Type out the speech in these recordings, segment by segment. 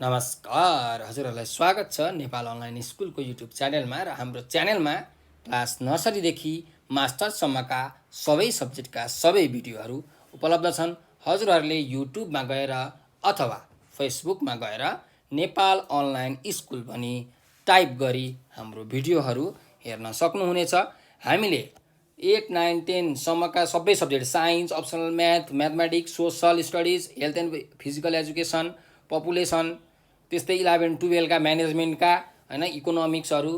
नमस्कार, हजुरहरूलाई स्वागत छ नेपाल अनलाइन स्कुलको युट्युब च्यानलमा र हाम्रो च्यानलमा क्लास नर्सरीदेखि मास्टरसम्मका सबै सब्जेक्टका सबै भिडियोहरू उपलब्ध छन्। हजुरहरूले युट्युबमा गएर अथवा फेसबुकमा गएर नेपाल अनलाइन स्कुल भनी टाइप गरी हाम्रो भिडियोहरू हेर्न सक्नुहुनेछ। हामीले 8, 9, 10सम्मका सबै subject science, optional math, mathematics, social studies, health and physical education, population, त्यस्तै 11, 12का म्यानेजमेन्टका हैन इकोनोमिक्सहरू,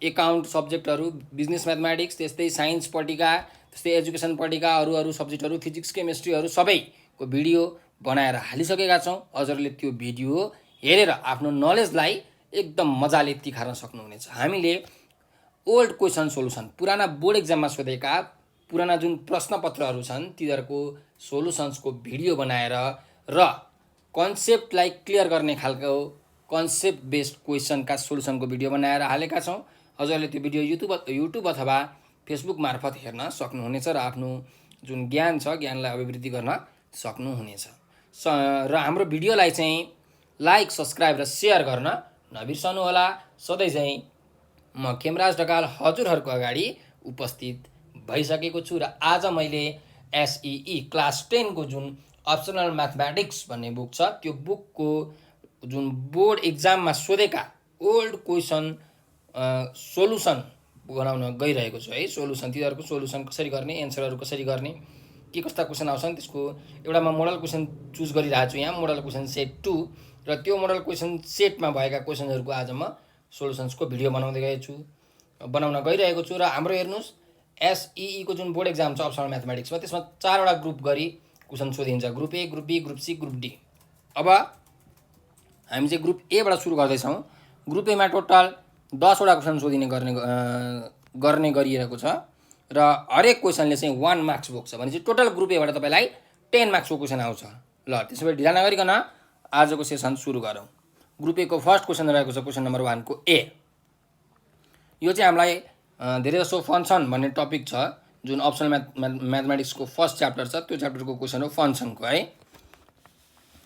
एकाउन्ट सब्जेक्टहरू, बिजनेस म्याथमेटिक्स, त्यस्तै साइन्सपट्टिका, त्यस्तै एजुकेसनपट्टिका अरू सब्जेक्टहरू, फिजिक्स केमिस्ट्रीहरू सबैको भिडियो बनाएर हालिसकेका छौँ। हजुरले त्यो भिडियो हेरेर आफ्नो नलेजलाई एकदम मजाले तिखार्न सक्नुहुनेछ। हामीले ओल्ड क्वेसन सोलुसन, पुराना बोर्ड एक्जाममा सोधेका पुराना जुन प्रश्नपत्रहरू छन् तिनीहरूको सोलुसन्सको भिडियो बनाएर र कन्सेप्टलाई क्लियर गर्ने खालको कन्सेप्ट बेस्ड क्वेसनका सोलुसनको भिडियो बनाएर हालेका छौँ। हजुरले त्यो भिडियो युट्युब अथवा फेसबुक मार्फत हेर्न सक्नुहुनेछ र आफ्नो जुन ज्ञान छ ज्ञानलाई अभिवृद्धि गर्न सक्नुहुनेछ। र हाम्रो भिडियोलाई चाहिँ लाइक, सब्सक्राइब र सेयर गर्न नबिर्सनुहोला। सधैँ चाहिँ म खेमराज ढकाल हजुरहरूको अगाडि उपस्थित भइसकेको छु र आज मैले एसई क्लास 10को जुन अप्सनल म्याथमेटिक्स भन्ने बुक छ त्यो बुकको जुन बोर्ड एक्जाममा सोधेका ओल्ड क्वेसन सोलुसन बनाउन गइरहेको छु है। सोलुसन, तिनीहरूको सोलुसन कसरी गर्ने, एन्सरहरू कसरी गर्ने, के कस्ता क्वेसन आउँछन् त्यसको एउटा म मोडल क्वेसन चुज गरिरहेको छु यहाँ, मोडल क्वेसन सेट 2 र त्यो मोडल क्वेसन सेटमा भएका क्वेसनहरूको आज म सोलुसन्सको भिडियो बनाउन गइरहेको छु। र हाम्रो हेर्नुहोस् एसई को जुन बोर्ड एक्जाम छ अप्सनल म्याथमेटिक्समा त्यसमा 4वटा ग्रुप गरी क्वेसन सोधिन्छ, group A, group B, group C, group D. अब हामी चाहिँ ग्रुप एबाट सुरु गर्दैछौँ। ग्रुप एमा टोटल 10वटा क्वेसन सोधिने गर्ने गरिरहेको छ र हरेक क्वेसनले चाहिँ 1 मार्क्स बोक्छ भने चाहिँ टोटल ग्रुप एबाट तपाईँलाई 10 मार्क्सको क्वेसन आउँछ। ल त्यसो भए ढिला नगरिकन आजको सेसन सुरु गरौँ। ग्रुप ए को फर्स्ट क्वेसन रहेको छ क्वेसन नम्बर 1 को ए। यो चाहिँ हामीलाई धेरै जसो फङ्सन भन्ने टपिक छ जुन अप्सनल म्याथमेटिक्सको फर्स्ट च्याप्टर छ त्यो च्याप्टरको क्वेसन हो फङ्सनको है।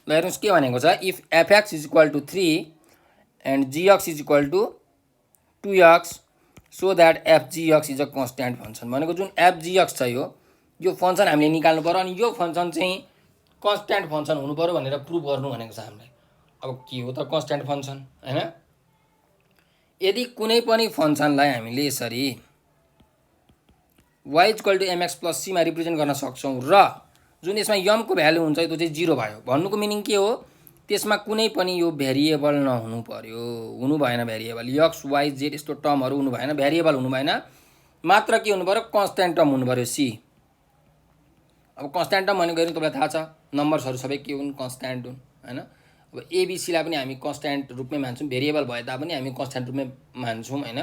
ल हेर्नुहोस् के भनेको छ, if f x is equal to 3 and g x is equal to 2x so that f g x is a constant function. भनेको जुन एफजीएक्स छ यो फङ्सन हामीले निकाल्नु पर्यो अनि यो फङ्सन चाहिँ कन्स्ट्यान्ट फङ्सन हुनु पर्यो भनेर प्रुभ गर्नु भनेको छ हामीलाई। अब के हो त कन्स्ट्यान्ट फङ्सन हैन। यदि कुनै पनि फङ्सनलाई हामीले यसरी y equal to mx plus सीमा रिप्रेजेन्ट गर्न सक्छौँ र जुन यसमा यमको भ्यालु हुन्छ त्यो चाहिँ 0 भयो। भन्नुको मिनिङ के हो, त्यसमा कुनै पनि यो भेरिएबल नहुनु पर्यो, हुनु भएन भेरिएबल, एक्स वाइ जेड यस्तो टर्महरू हुनु भएन, भेरिएबल हुनु भएन, मात्र के हुनु पर्यो कन्स्ट्यान्ट टर्म हुनु पर्यो सी। अब कन्स्ट्यान्ट टर्म भनेको तपाईँलाई थाहा छ नम्बर्सहरू सबै के हुन्, कन्स्ट्यान्ट हुन् हैन। अब एबिसीलाई पनि हामी कन्स्ट्यान्ट रूपमै मान्छौँ, भेरिएबल भए तापनि हामी कन्स्ट्यान्ट रूपमै मान्छौँ हैन।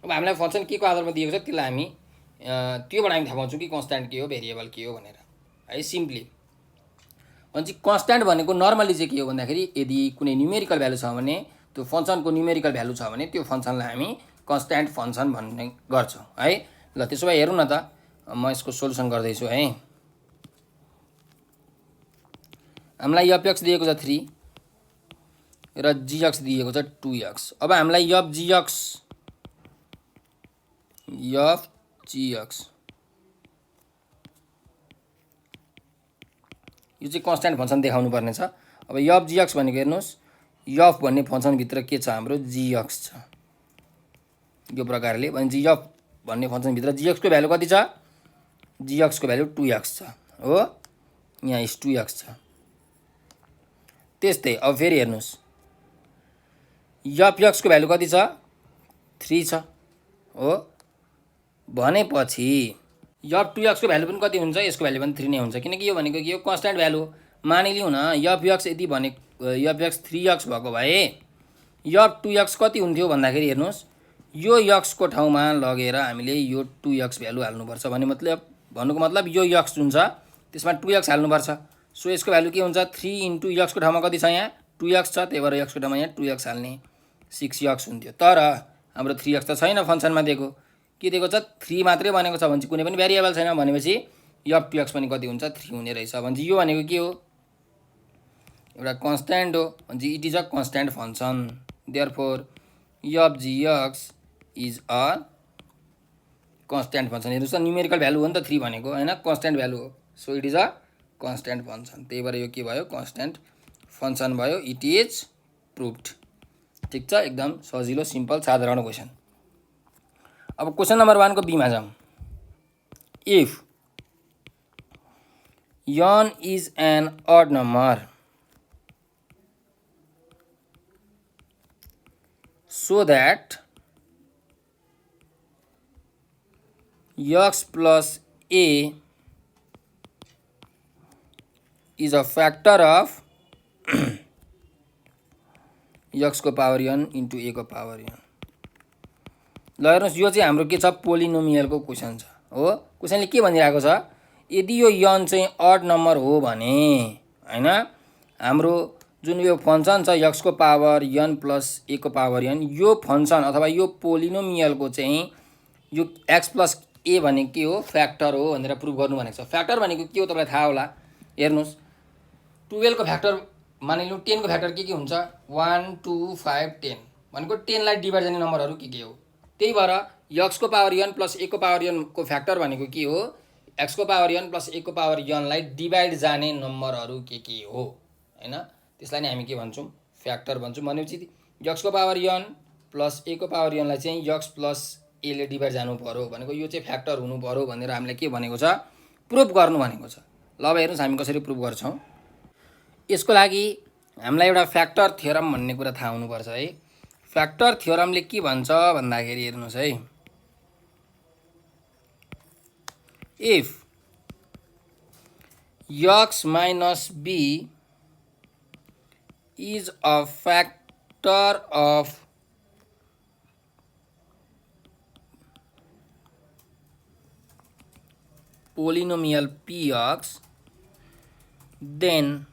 अब हामीलाई फङ्सन के को आधारमा दिएको छ त्यसलाई हामी त्योबाट हामी थाहा पाउँछौँ कि कन्स्ट्यान्ट के हो, भेरिएबल के हो भनेर है। सिम्पली भनेपछि कन्स्ट्यान्ट भनेको नर्मली चाहिँ के हो भन्दाखेरि यदि कुनै न्युमेरिकल भ्यालु छ भने त्यो फङ्सनको न्युमेरिकल भ्यालु छ भने त्यो फङ्सनलाई हामी कन्स्ट्यान्ट फङ्सन भन्ने गर्छौँ है। ल त्यसो भए हेरौँ न त, म यसको सोलुसन गर्दैछु है। हामीलाई एफएक्स दिएको छ 3 र जीएक्स दिएको छ 2x। अब हामीलाई एफजीएक्स यो चाहिँ कन्स्ट्यान्ट फङ्सन देखाउनु पर्ने छ। अब एफजीएक्स भनेको हेर्नुहोस् एफ भन्ने फङ्सनभित्र के छ हाम्रो जीएक्स छ यो प्रकारले। भने एफ भन्ने फङ्सनभित्र जीएक्सको भ्यालु कति छ, जीएक्सको भ्यालु 2x छ हो, यहाँ 2x छ। त्यस्तै अब फेरि हेर्नुहोस् एफएक्सको भ्यालु कति छ 3 छ हो, भनेपछि एफ 2x को भ्यालु पनि कति हुन्छ, यसको भ्यालु पनि 3 नै हुन्छ किनकि यो भनेको के हो कन्स्ट्यान्ट भ्यालु। मानिलिउँ न एफएक्स यदि भने एफएक्स 3x भएको भए एफ 2x कति हुन्थ्यो भन्दाखेरि हेर्नुहोस् यो x को ठाउँमा लगेर हामीले यो 2x भ्यालु हाल्नुपर्छ भन्नुको मतलब यो x जुन छ त्यसमा 2x हाल्नुपर्छ। सो यसको भ्यालु के हुन्छ 3 इन्टु x को ठाउँमा कति छ यहाँ 2x छ, त्यही भएर x को ठाउँमा यहाँ 2x हाल्ने 6x हुन्थ्यो। तर हाम्रो 3x त छैन फङ्सनमा दिएको, के दिएको छ 3 मात्रै भनेको छ भने चाहिँ कुनै पनि भेरिएबल छैन भनेपछि एफ 2x पनि कति हुन्छ 3 हुने रहेछ। भने यो भनेको के हो एउटा कन्स्ट्यान्ट हो भनेपछि it is a constant function therefore of G X is a constant function. हेर्नुहोस् त न्युमेरिकल भ्यालु हो नि त 3 भनेको होइन, कन्स्ट्यान्ट भ्यालु हो, so it is a constant function. त्यही भएर यो के भयो कन्स्ट्यान्ट फङ्सन भयो। It is प्रुभड। ठिक छ, एकदम सजिलो सिम्पल साधारण क्वेसन। अब क्वेसन नम्बर 1 को बीमा जाउँ। If n is an odd number so that x plus a is a factor of x को पावर n into a को पावर n। ल हेर्नुहोस् यो चाहिँ हाम्रो के छ पोलिनोमियलको क्वेसन छ हो। क्वेसनले के भनिरहेको छ, यदि यो n चाहिँ अड नम्बर हो भने हैन हाम्रो जुन यो फङ्सन छ x को पावर n प्लस a को पावर n, यो फङ्सन अथवा यो पोलिनोमियलको चाहिँ यो x प्लस a भनेको के हो फ्याक्टर हो भनेर प्रुभ गर्नु भनेको छ। फ्याक्टर भनेको के हो तपाईलाई थाहा होला। हेर्नुहोस् 12 को फ्याक्टर मानिलिनु 10 को फ्याक्टर के हुन्छ 1 2 5 10 भनेको 10 लाई डिभाइड गर्ने नम्बरहरू के हो। त्यही भएर x को पावर n प्लस a को पावर n को फ्याक्टर भनेको के हो x को पावर n प्लस a को पावर n लाई डिभाइड जाने नम्बरहरू के हो हैन, त्यसलाई नै हामी के भन्छौं फ्याक्टर भन्छौं। भनेपछि x को पावर n प्लस a को पावर n लाई चाहिँ x प्लस a ले डिभाइड जानु पर्यो भनेको यो चाहिँ फ्याक्टर हुनु पर्यो भनेर हामीले के भनेको छ प्रुफ गर्नु भनेको छ। ल अब हेर्नुस् हामी कसरी प्रुफ गर्छौं। यसको लागि हामीलाई एउटा फ्याक्टर थ्योरम भन्ने कुरा थाहा हुनुपर्छ है। फ्याक्टर थ्योरमले के भन्छ भन्दाखेरि हेर्नुस् है, if x minus b is a factor of polynomial px, then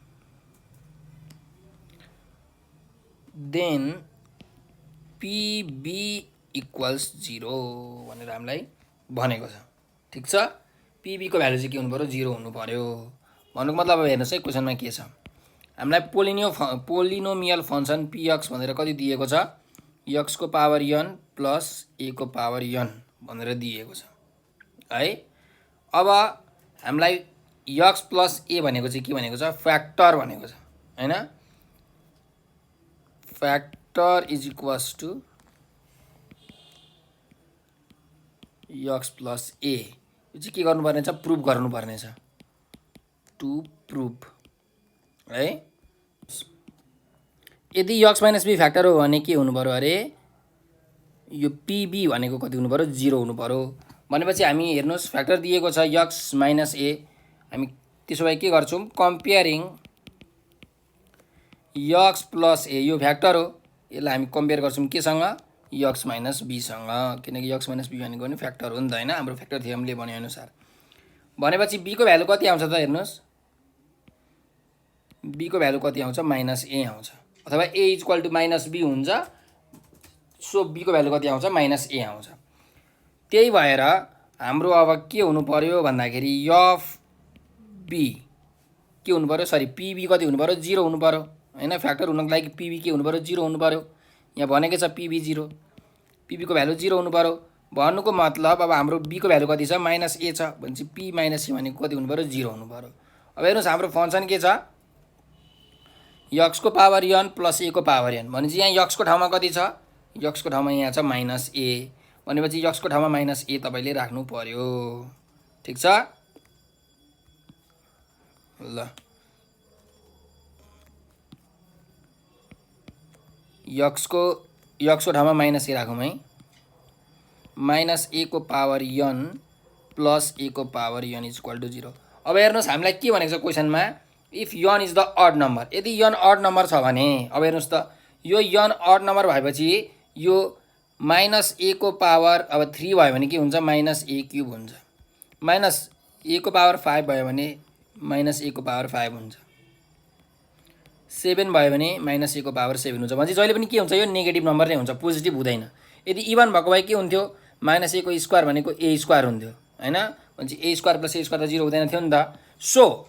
pb equals 0 भनेर हामीलाई भनेको छ। ठीक छ, pb को भ्यालु चाहिँ के हुनु पर्यो 0 हुनु पर्यो भन्नुको मतलब। अब हेर्नुस् है क्वेसनमा के छ, हामीलाई पोलिनोमियल फङ्सन px भनेर कति दिएको छ x को पावर n प्लस a को पावर n भनेर दिएको छ है। अब हामीलाई x प्लस a भनेको चाहिँ के भनेको छ फ्याक्टर भनेको छ हैन। Factor is equals to x plus a, यो चाहिँ के गर्नुपर्ने छ प्रुफ गर्नुपर्ने छ, टु प्रुफ है। यदि x माइनस b फ्याक्टर हो भने के हुनु पर्यो अरे यो pb भनेको कति हुनु पर्यो 0 हुनु पर्यो। भनेपछि हामी हेर्नुस् फ्याक्टर दिएको छ x माइनस a, हामी त्यसो भए के गर्छौं कम्पेयरिङ x प्लस a, यो फ्याक्टर हो यसलाई हामी कम्पेयर गर्छौं केसँग x माइनस b सँग, किनकि x माइनस b भनेको नि फ्याक्टर हो नि त हैन हाम्रो फ्याक्टर थ्योरमले भने अनुसार। भनेपछि b को भ्यालु कति आउँछ त हेर्नुस्, b को भ्यालु कति आउँछ माइनस a आउँछ, अथवा a equal to minus b हुन्छ, सो b को भ्यालु कति आउँछ माइनस a आउँछ। त्यही भएर हाम्रो अब के हुनु पर्यो भन्दाखेरि f b के हुनु पर्यो सरी pb कति हुनु पर्यो 0 हुनु पर्यो हैन। फ्याक्टर हुनको लागि pb के हुनु पर्यो 0 हुनु पर्यो। यहाँ भनेकै छ pb 0, pb को भ्यालु 0 हुनु पर्यो भन्नुको मतलब अब हाम्रो b को भ्यालु कति छ माइनस a छ भनेपछि p माइनस a भनेको कति हुनु पर्यो 0 हुनु पर्यो। अब हेर्नुस् हाम्रो फङ्सन के छ x को पावर n प्लस a को पावर n, भनेपछि यहाँ x को ठाउँमा कति छ x को ठाउँमा यहाँ छ माइनस a, भनेपछि x को ठाउँमा माइनस a तपाईले राख्नु पर्यो। ठीक छ, ल x को ठाउँमा माइनस a राखौँ है, माइनस a को पावर n प्लस a को power n is equal to 0। अब हेर्नुस् हामीलाई के भनेको छ क्वेसनमा if n is the odd number, यदि n अड नम्बर छ भने अब हेर्नुस् त यो n अड नम्बर भएपछि यो माइनस a को पावर अब 3 भयो भने के हुन्छ माइनस a क्यूब हुन्छ, माइनस a को पावर 5 भयो भने माइनस a को पावर 5 हुन्छ, 7 भयो भने माइनस a को पावर 7 हुन्छ। भनेपछि जहिले पनि के हुन्छ यो नेगेटिभ नम्बर नै हुन्छ, पोजिटिभ हुँदैन। यदि इभन भएको भए के हुन्थ्यो माइनस a को स्क्वायर भनेको a स्क्वायर हुन्थ्यो हैन, भनेपछि a square plus a square त 0 हुँदैन थियो नि त। सो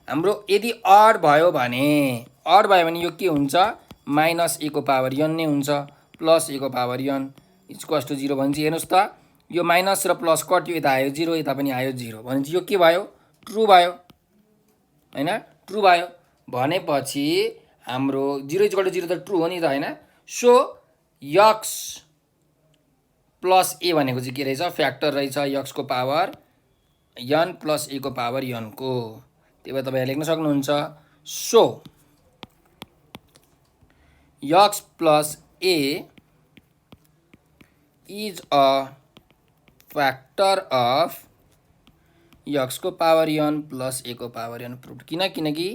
हाम्रो यदि अड भयो भने यो के हुन्छ माइनस a को पावर n नै हुन्छ प्लस a को पावर n इक्वल्स टु 0 भनेपछि हेर्नुहोस् त यो माइनस र प्लस कट्यो यता आयो 0 यता पनि आयो 0 भनेपछि यो के भयो ट्रु भयो हैन ट्रु भयो भनेपछि हाम्रो 0 इक्वल टु 0 त ट्रु हो नि त हैन सो x प्लस a भनेको चाहिँ के रहेछ फ्याक्टर रहेछ x को पावर n प्लस a को पावर n को त्यही भएर तपाईहरुले लेख्न सक्नुहुन्छ so x plus a is a factor of x को पावर n plus a को पावर n प्रुभ किनकि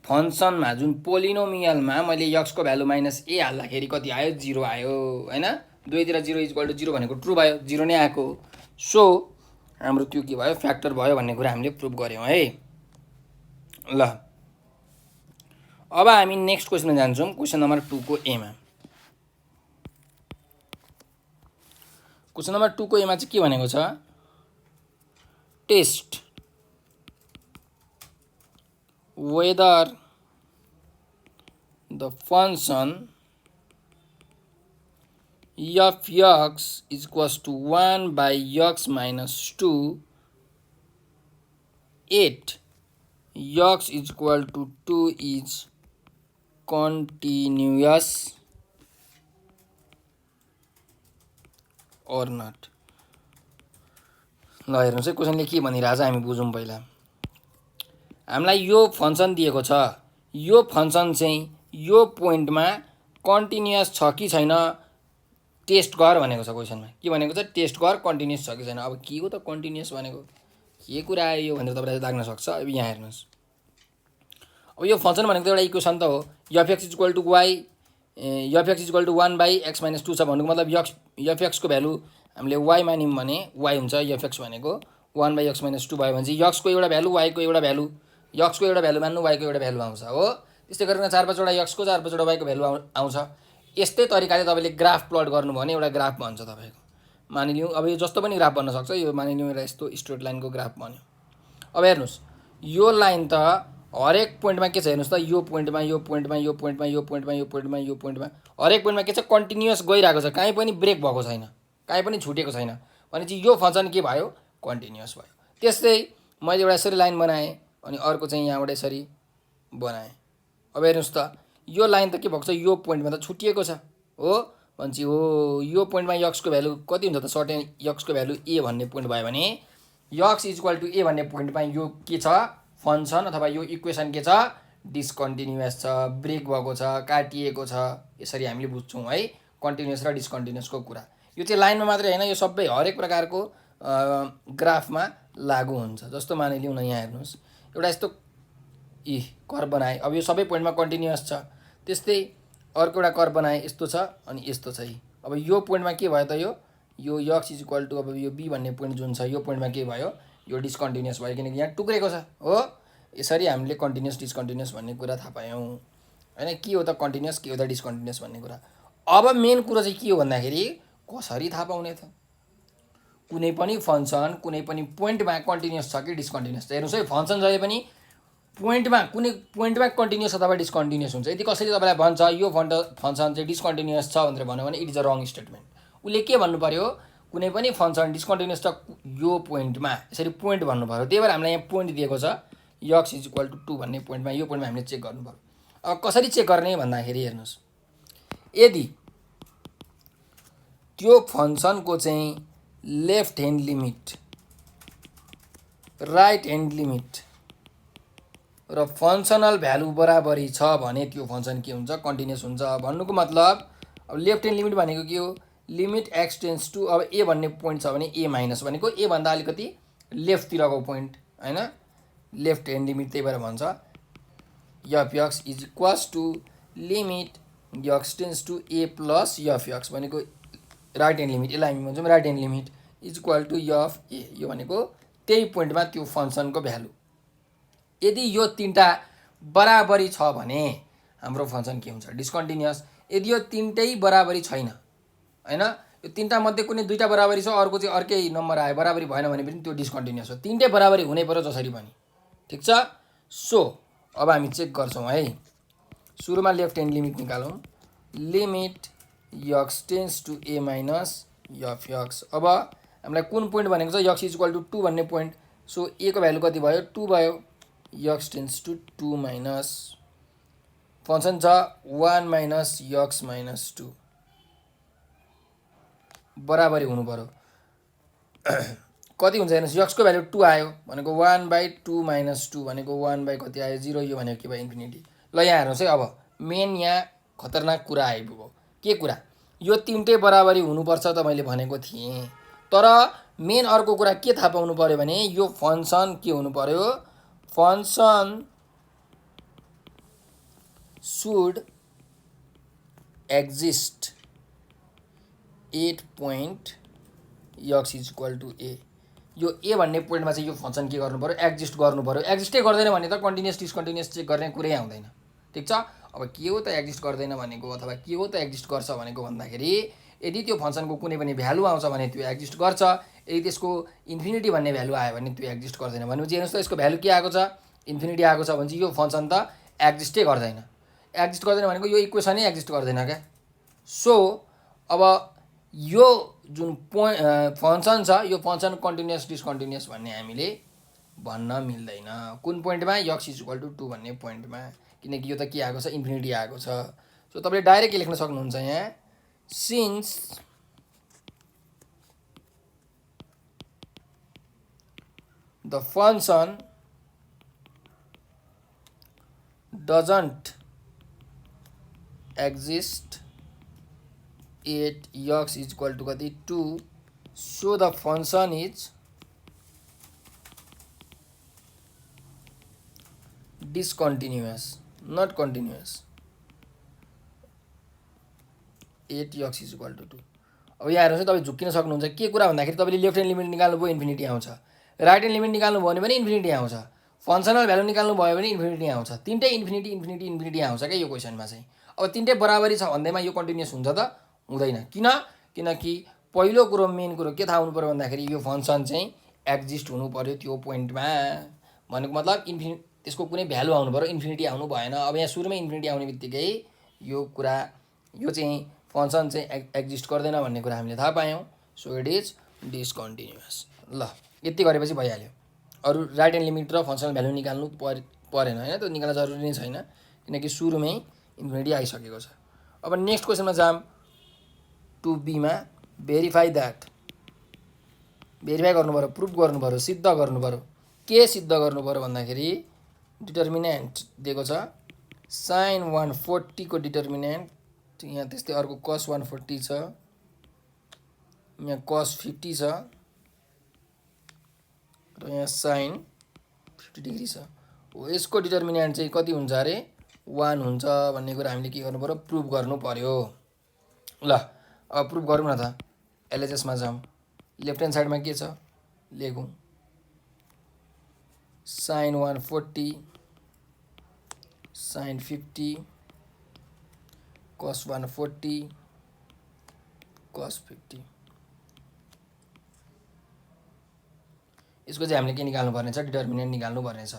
फंक्सनमा जुन पोलिनोमियलमा मैले x को भ्यालु माइनस a हाल्दाखेरि कति आयो 0 आयो हैन दुईतिर 0 इक्वल टु 0 भनेको ट्रु भयो 0 नै आएको सो हाम्रो त्यो के भयो फ्याक्टर भयो भन्ने कुरा हामीले प्रुभ गर्यौं है ल अब हामी नेक्स्ट क्वेशनमा जान्छौं क्वेशन नम्बर 2 को ए मा क्वेशन नम्बर 2 को ए मा चाहिँ के भनेको छ test whether the function f x is equals to 1 by x minus 2 8 x is equal to 2 is continuous or not ल हेर्नुस् है क्वेशनले के भनिरहेछ हामी बुझौं पहिला हामीलाई यो फंक्सन दिएको छ यो फंक्सन चाहिँ यो पोइन्टमा कन्टिन्युअस छ कि छैन टेस्ट गर भनेको छ क्वेशनमा के भनेको छ टेस्ट गर कन्टिन्युअस छ कि छैन अब के हो त कन्टिन्युअस भनेको के कुरा आयो यो भनेर तपाईलाई लाग्न सक्छ अब यहाँ हेर्नुस् अब यो फंक्सन भनेको एउटा इक्वेसन त हो f(x = y f(x = 1 by x - 2 छ भन्नुको मतलब f(x) को भ्यालु हामीले y मानिम भने y हुन्छ f(x) भनेको 1 by x - 2 भयो भने चाहिँ x को एउटा भ्यालु y को एउटा भ्यालु x को एउटा भ्यालु मान्नु y को एउटा भ्यालु आउँछ हो त्यस्तै गरेर 4-5 वटा x को 4-5 वटा y को भ्यालु आउँछ यस्तै तरिकाले तपाईले ग्राफ प्लट गर्नु भने एउटा ग्राफ बन्छ तपाईको मानिलियौ अब यो जस्तो पनि ग्राफ बन्न सक्छ यो मानिलियौ एउटा यस्तो स्ट्रेट लाइनको ग्राफ बन्यो अब हेर्नुस् यो लाइन त हरेक पोइन्टमा के छ हेर्नुस् त यो पोइन्टमा यो पोइन्टमा यो पोइन्टमा यो पोइन्टमा यो पोइन्टमा यो पोइन्टमा हरेक पोइन्टमा के छ कन्टिन्युअस गइराको छ कहीँ पनि ब्रेक भएको छैन कहीँ पनि छुटेको छैन भनेपछि यो फंक्सन के भयो कन्टिन्युअस भयो त्यस्तै मैले एउटा यसरी लाइन बनाए अनि अर्को चाहिँ यहाँबाट यसरी बनाए अब हेर्नुस् त यो लाइन त के भएको छ यो पोइन्टमा त छुटिएको छ हो भन्छ हो यो पोइन्टमा x को भ्यालु कति हुन्छ त सर्टेन x को भ्यालु a भन्ने पोइन्ट भयो भने x = a भन्ने पोइन्टमा यो के छ फंक्सन अथवा यो इक्वेसन के छ डिस्कन्टिन्युअस छ ब्रेक भएको छ काटिएको छ यसरी हामीले बुझ्छौं है कन्टिन्युअस र डिस्कन्टिन्युअसको कुरा यो चाहिँ लाइनमा मात्रै हैन यो सबै हरेक प्रकारको ग्राफमा लागू हुन्छ जस्तो मानिलियौ न यहाँ हेर्नुस् एउटा यस्तो कर्व बनाए अब यो सबै पोइन्टमा कन्टिन्युअस छ त्यस्तै अर्को एउटा कर्व बनाए यस्तो छ अनि यस्तो छ अब यो पोइन्टमा के भयो त यो x = अब यो b भन्ने पोइन्ट जुन छ यो पोइन्टमा के भयो यो डिस्कन्टिन्युअस भयो किनकि यहाँ टुक्रेको छ हो यसरी हामीले कन्टिन्युअस डिस्कन्टिन्युअस भन्ने कुरा थाहा पायौं हैन के हो त कन्टिन्युअस के हो त डिस्कन्टिन्युअस भन्ने कुरा अब मेन कुरा चाहिँ के हो भन्दाखेरि कसरी थाहा पाउने त कुनै पनि फंक्सन कुनै पनि पोइन्टमा कन्टिन्युअस छ कि डिस्कन्टिन्युअस हेर्नुस् है फंक्सन जहिले पनि पोइन्टमा कुनै पोइन्टमा कन्टिन्युअस अथवा डिस्कन्टिन्युअस हुन्छ यदि कसैले तपाईलाई भन्छ यो फंक्सन चाहिँ डिस्कन्टिन्युअस छ भनेर भन्यो भने it is a wrong statement उले के भन्नु पर्यो कुनै पनि फंक्सन डिस्कन्टिन्युअस छ यो पोइन्टमा यसरी पोइन्ट भन्नु पर्यो त्यही भएर हामीलाई यहाँ पोइन्ट दिएको छ x = 2 भन्ने पोइन्टमा यो पोइन्टमा हामीले चेक गर्नु पर्यो अब कसरी चेक गर्ने भन्दाखेरि हेर्नुस् यदि त्यो फंक्सनको चाहिँ left hand limit right hand limit र फंक्सनल भ्यालु बराबरी छ भने त्यो फंक्सन के हुन्छ कन्टिन्युअस हुन्छ भन्नुको मतलब अब लेफ्ट ह्यान्ड लिमिट भनेको के हो लिमिट x टेन्ड्स टु अब a भन्ने पोइन्ट छ भने a माइनस भनेको a भन्दा अलिकति लेफ्ट तिरको पोइन्ट हैन लेफ्ट ह्यान्ड लिमिट त्यही भएर भन्छ f(x) = limit x tends to a plus f(x) भनेको राइट ह्यान्ड लिमिट यसलाई हामी भन्छौं right hand limit = f a यो भनेको त्यही पोइन्टमा त्यो फंक्सनको भ्यालु यदि यो तीनटा बराबरी छ भने हाम्रो फंक्सन के हुन्छ डिस्कन्टिन्युअस यदि यो तीनटै बराबरी छैन हैन यो तीनटा मध्ये कुनै दुईटा बराबरी छ अर्को चाहिँ अर्कै नम्बर आयो बराबरी भएन भने पनि त्यो डिस्कन्टिन्युअस हो तीनटै बराबरी हुनै पर्यो जसरी पनि ठिक छ। सो अब हामी चेक गर्छौँ है। सुरुमा लेफ्ट ह्यान्ड लिमिट निकालौँ। Limit x tends to A minus f x. अब हामीलाई कुन पोइन्ट भनेको छ, यक्स इज इक्वल टु 2 भन्ने पोइन्ट। सो ए को भ्यालु कति भयो, 2 भयो। X tends to 2 minus function छ 1 माइनस यक्स माइनस 2 बराबरी हुनु पर्यो। कति हुन्छ हेर्नुहोस्, यक्सको भ्यालु 2 आयो भनेको 1/2 माइनस 2 भनेको 1 कति आयो 0। यो भनेको के भयो, इन्फिनिटी। ल यहाँ हेर्नुहोस् है, अब मेन यहाँ खतरनाक कुरा आइपुग्यो। के कुरा, यो तिनटै बराबरी हुनुपर्छ त मैले भनेको थिएँ। तर मेन अर्को कुरा के थाहा पाउनु पर्यो भने यो फंक्सन के हुनु पर्यो, function should exist at point x is equal to A. यो ए भन्ने पोइन्टमा चाहिँ यो फंक्सन के गर्नु पर्यो, एक्जिस्ट गर्नु पर्यो। एक्जिस्टै गर्दैन भने त कन्टिन्युअस डिसकन्टिन्युअस चेक गर्ने कुरै आउँदैन। ठिक छ। अब के हो त एक्जिस्ट गर्दैन भनेको, अथवा के हो त एक्जिस्ट गर्छ भनेको भन्दाखेरि यदि त्यो फंक्सनको कुनै पनि भ्यालु आउँछ भने त्यो एक्जिस्ट गर्छ। यदि त्यसको इन्फिनिटी भन्ने भ्यालु आयो भने त्यो एक्जिस्ट गर्दैन। भनेपछि हेर्नुहोस् त यसको भ्यालु के आएको छ, इन्फिनिटी आएको छ भने चाहिँ यो फंक्सन त एक्जिस्टै गर्दैन। एक्जिस्ट गर्दैन भनेको यो इक्वेसनै एक्जिस्ट गर्दैन क्या। सो अब यो जुन फंक्सन छ यो फंक्सन कन्टिन्युअस डिसकन्टिन्युअस भन्ने हामीले भन्न मिल्दैन। कुन पोइन्टमा, यक्स इज इक्वल टु 2 भन्ने पोइन्टमा, किनकि यो त के आएको छ, इन्फिनिटी आएको छ। सो तपाईँले डाइरेक्ट के लेख्न सक्नुहुन्छ यहाँ, since the function doesn't exist at x is equal to कति 2, so the function is discontinuous not continuous at x is equal to 2। अब यहाँ हेर्नुहोस् तपाईँ झुक्किन सक्नुहुन्छ। के कुरा भन्दाखेरि तपाईँले लेफ्ट ह्यान्ड लिमिट निकाल्नुभयो इन्फिनिटी आउँछ, राइट ह्यान्ड लिमिट निकाल्नुभयो भने इन्फिनिटी आउँछ, फंक्सनल भ्यालु निकाल्नु भयो भने इन्फिनिटी आउँछ। तिनटै इन्फिनिटी इन्फिनिटी इन्फिनिटी आउँछ क्या यो क्वेसनमा चाहिँ। अब तिनटै बराबरी छ भन्दैमा यो कन्टिन्युअस हुन्छ त हुँदैन। किनकि पहिलो कुरो मेन कुरो के थाहा हुनु पर्यो भन्दाखेरि यो फंक्सन चाहिँ एक्जिस्ट हुनु पर्यो त्यो पोइन्टमा। भनेको मतलब त्यसको कुनै भ्यालु आउनु पर्यो, इन्फिनिटी आउनु भएन। अब यहाँ सुरुमै इन्फिनिटी आउने बित्तिकै यो कुरा, यो चाहिँ फंक्सन चाहिँ एक्जिस्ट गर्दैन भन्ने कुरा हामीले थाहा पायौँ। So it is discontinuous. ल यति गरेपछि भइहाल्यो। अरू राइट ह्यान्ड लिमिट र फंक्सनल भ्यालु निकाल्नु परेन होइन, त्यो निकाल्न जरुरी नै छैन किनकि सुरुमै इन्फिनिटी आइसकेको छ। अब नेक्स्ट क्वेसनमा जाम, 2b मा भेरिफाई दैट। भेरिफाई गर्नु पर्यो, प्रुफ गर्नु पर्यो, सिद्ध गर्नु पर्यो। के सिद्ध गर्नु पर्यो भन्दाखेरि डिटर्मिनेन्ट दिएको छ sin 140 को डिटर्मिनेन्ट यहाँ त्यस्तै अर्को cos 140 छ, यहाँ cos 50 छ र यहाँ sin 50 डिग्री छ। हो यसको डिटर्मिनेन्ट चाहिँ कति हुन्छ अरे 1 हुन्छ भन्ने कुरा हामीले के गर्नु पर्यो, प्रुफ गर्नु पर्यो। ल अब प्रुफ गरौँ न त। एलएचएस मा जाउँ, लेफ्ट ह्यान्ड साइडमा के छ लेखौँ, sin 140 sin 50 cos 140 cos 50। यसको चाहिँ हामीले के निकाल्नु पर्ने छ, डिटर्मिनेन्ट निकाल्नु पर्ने छ।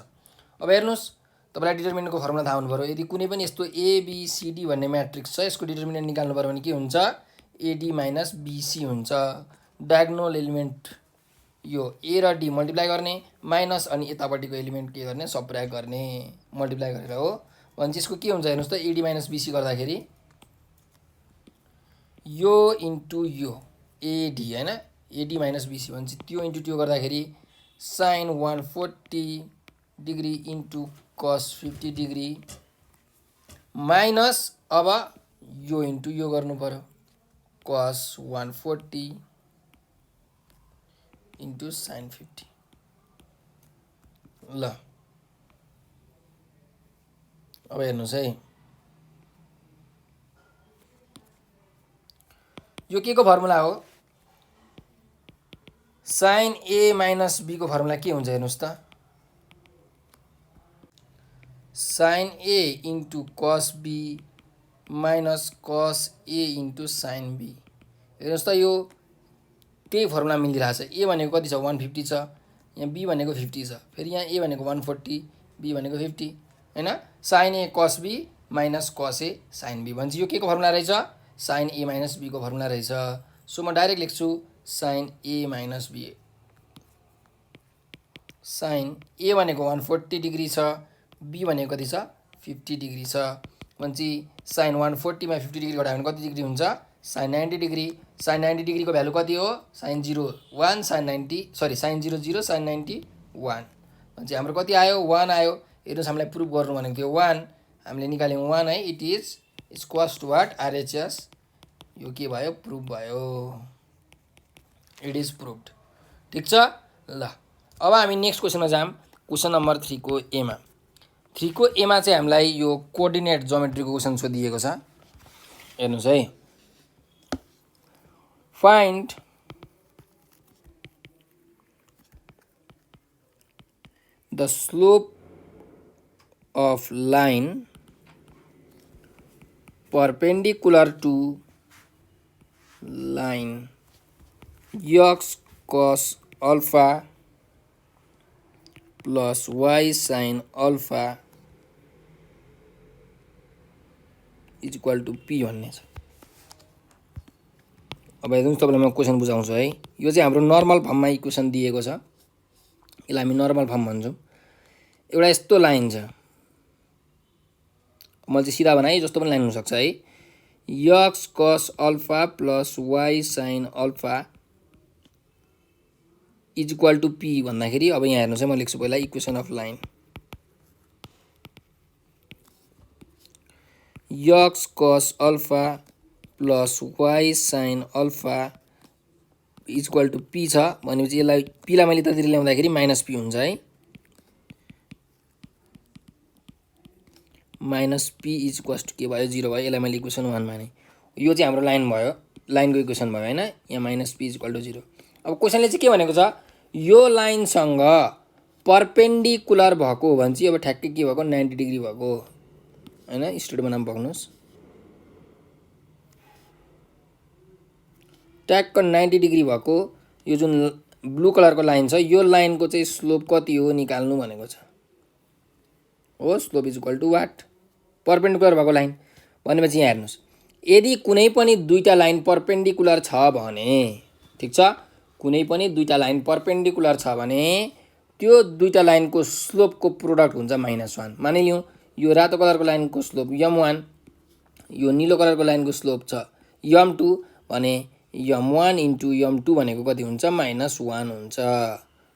अब हेर्नुहोस् तपाईलाई डिटर्मिनेन्टको फर्मुला थाहा हुनु पर्यो। यदि कुनै पनि यस्तो एबीसीडी भन्ने म्याट्रिक्स छ यसको डिटर्मिनेन्ट निकाल्नु पर्यो भने के हुन्छ, एडी माइनस बीसी हुन्छ। डायगोनल एलिमेन्ट यो ए र डी मल्टिप्लाई गर्ने माइनस अनि यतापट्टिको एलिमेन्ट के गर्ने, सबट्र्याक्ट गर्ने, मल्टिप्लाई गरेर हो भने यसको के हुन्छ हेर्नुहोस् त, एडी माइनस बीसी गर्दाखेरि यो इन्टु यो एडी होइन, एडी माइनस बीसी भन्छ त्यो इन्टु त्यो गर्दाखेरि sin 140 degree into cos 50 degree minus अब यो इन्टु यो गर्नु पर्यो cos 140 इन्टु sin 50। ल अब हेर्नुहोस् है, यो के को फर्मुला हो, sin a माइनस b को फर्मुला के हुन्छ हेर्नुहोस् त, sin a into cos b minus cos a into sin b। हेर्नुहोस् त यो त्यही फर्मुला मिलिरहेछ। a भनेको कति छ 150 छ, यहाँ बी भनेको 50 छ, फेरि यहाँ ए भनेको 140, बी भनेको 50 हैन। साइन ए कस बी माइनस कस ए साइन बी भन्छ। यो के को फर्मुला रहेछ? साइन ए माइनस बी को फर्मुला रहेछ। सो म डाइरेक्ट लेख्छु sine A minus B. Sine A भनेको 140 डिग्री छ, बी भनेको कति छ? 50 डिग्री छ भनेपछि साइन 140 मा 50 डिग्री घटायो भने कति डिग्री हुन्छ? Sine 90 degree. साइन 90 डिग्री को भ्यालु कति हो? Sine 0 1 sine 90 sorry sine 0 0 sine 90 1 भनेपछि हाम्रो कति आयो? 1 आयो। हेर्नुस् हामीलाई प्रुफ गर्नु भनेको थियो 1, हामीले निकाल्यौँ 1 है। It is equals to what? RHS. यो के भयो? प्रुफ भयो। It is proved. ठीक छ ल। अब हामी नेक्स्ट क्वेसनमा जाम। क्वेसन नम्बर 3 को ए मा। 3 को ए मा चाहिँ हामीलाई यो कोअर्डिनेट ज्योमेट्रीको क्वेसन सोधिएको छ। हेर्नुस् है। Find the slope of line perpendicular to line x cos alpha plus y sin alpha is equal to p भन्ने छ। अब हेर्नुस् तपाईलाई म क्वेसन बुझाउँछु है। यो चाहिँ हाम्रो नर्मल फर्ममा इक्वेसन दिएको छ। यसलाई हामी नर्मल फर्म भन्छौँ। एउटा यस्तो लाइन छ, मैले चाहिँ सिधा बनाएँ, जस्तो पनि लाइन हुनसक्छ है। X cos alpha plus Y sine alpha is equal to P भन्दाखेरि अब यहाँ हेर्नुहोस् है, म लेख्छु पहिला equation of line. X cos alpha plus Y sine alpha is equal to P छ भनेपछि यसलाई पीलाई मैले यतातिर ल्याउँदाखेरि माइनस पी हुन्छ है। Minus P is equals to के भयो? 0 भयो। यसलाई मैले इक्वेसन 1 माने। यो चाहिँ हाम्रो लाइन भयो, लाइनको इक्वेसन भयो हैन। यहाँ minus P is equal to 0। अब क्वेसनले चाहिँ के भनेको छ? यो लाइनसँग परपेन्डिकुलर भएको हो भने चाहिँ अब ठ्याक्कै के भएको? 90 डिग्री भएको हैन। स्टुडियो बनाम बग्नुस्। ट्याक्क 90 डिग्री भएको यो जुन ब्लू कलरको लाइन छ, यो लाइनको चाहिँ स्लोप कति हो निकाल्नु भनेको छ। हो slope is equal to what? Perpendicular भएको लाइन भनेपछि यहाँ हेर्नुहोस्, यदि कुनै पनि दुईटा लाइन परपेन्डिकुलर छ भने, ठिक छ, कुनै पनि दुईटा लाइन परपेन्डिकुलर छ भने त्यो दुईटा लाइनको स्लोपको प्रोडक्ट हुन्छ -1। मानिलिउँ यो रातो कलरको लाइनको स्लोप m1, यो निलो कलरको लाइनको स्लोप छ m2 भने m1 इन्टु m2 भनेको कति हुन्छ? -1 हुन्छ।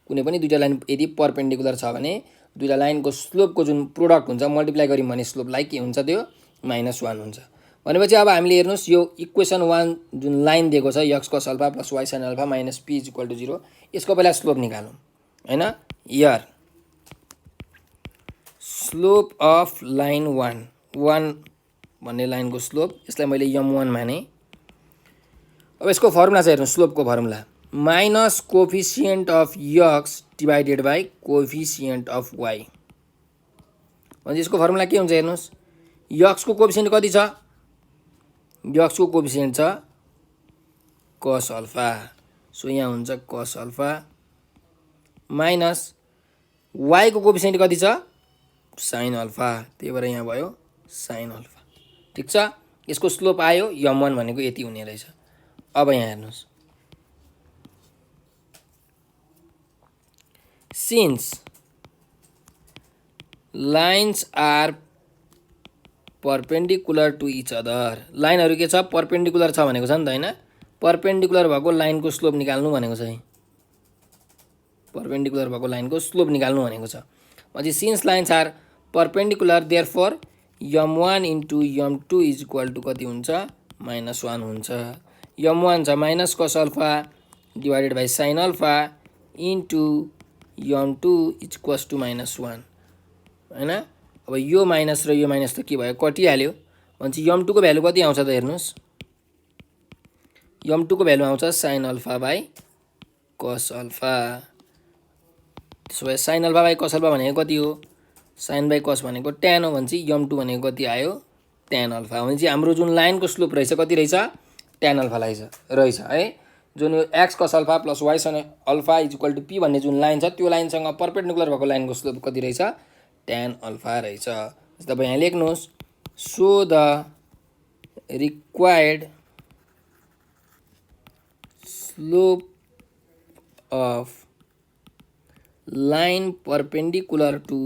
कुनै पनि दुईटा लाइन यदि परपेन्डिकुलर छ भने दुईटा लाइनको स्लोपको जुन प्रोडक्ट हुन्छ मल्टिप्लाई गर्यौँ भने स्लोपलाई के हुन्छ? त्यो -1 हुन्छ। भनेपछि अब हामीले हेर्नुहोस् यो इक्वेसन 1 जुन लाइन दिएको छ X cos alpha plus Y sine alpha minus P is equal to 0, यसको पहिला स्लोप निकालौँ हैन। हियर स्लोप अफ लाइन 1 भन्ने लाइनको स्लोप, यसलाई मैले m1 माने। अब यसको फर्मुला चाहिँ हेर्नुहोस्, स्लोपको formula minus coefficient of x divided by coefficient of y. भने यसको फर्मुला के हुन्छ हेर्नुहोस्, एक्सको कोफिसिएन्ट कति छ? एक्सको कोफिसिएन्ट छ कस अल्फा, सो यहाँ हुन्छ कस अल्फा माइनस वाईको कोफिसिएन्ट कति छ? साइन अल्फा, त्यही भएर यहाँ भयो साइन अल्फा। ठिक छ, यसको स्लोप आयो m1 भनेको यति हुने रहेछ। अब यहाँ हेर्नुहोस्, since lines are perpendicular to each other, लाइनहरु के छ? परपेन्डिकुलर छ भनेको छ नि त हैन। परपेन्डिकुलर भएको लाइनको स्लोप निकाल्नु भनेको छ है। परपेन्डिकुलर भएको लाइनको स्लोप निकाल्नु भनेको छ। पछि since lines are perpendicular therefore m1 into m2 is equal to कति हुन्छ? -1 हुन्छ। m1 छ minus cos alpha divided by sine alpha into m2 is equals to -1 हैन। अब यो माइनस र यो माइनस त के भयो? कटिहाल्यो। भनेपछि m2 को भ्यालु कति आउँछ त हेर्नुहोस्, m2 को भ्यालु आउँछ sine alpha by cos alpha. त्यसो भए sine alpha by cos alpha भनेको कति हो? साइन बाई कस भनेको tan हो। भनेपछि m2 भनेको कति आयो? tan alpha. भनेपछि हाम्रो जुन लाइनको स्लोप रहेछ कति रहेछ? tan अल्फा रहेछ है। जुन यो X cos alpha plus Y sine alpha is equal to P भन्ने जुन लाइन छ त्यो लाइनसँग परपेन्डिकुलर भएको लाइनको स्लोप कति रहेछ tan अल्फा रहेछ। तपाईँ यहाँ लेख्नुहोस् so the required slope of line perpendicular to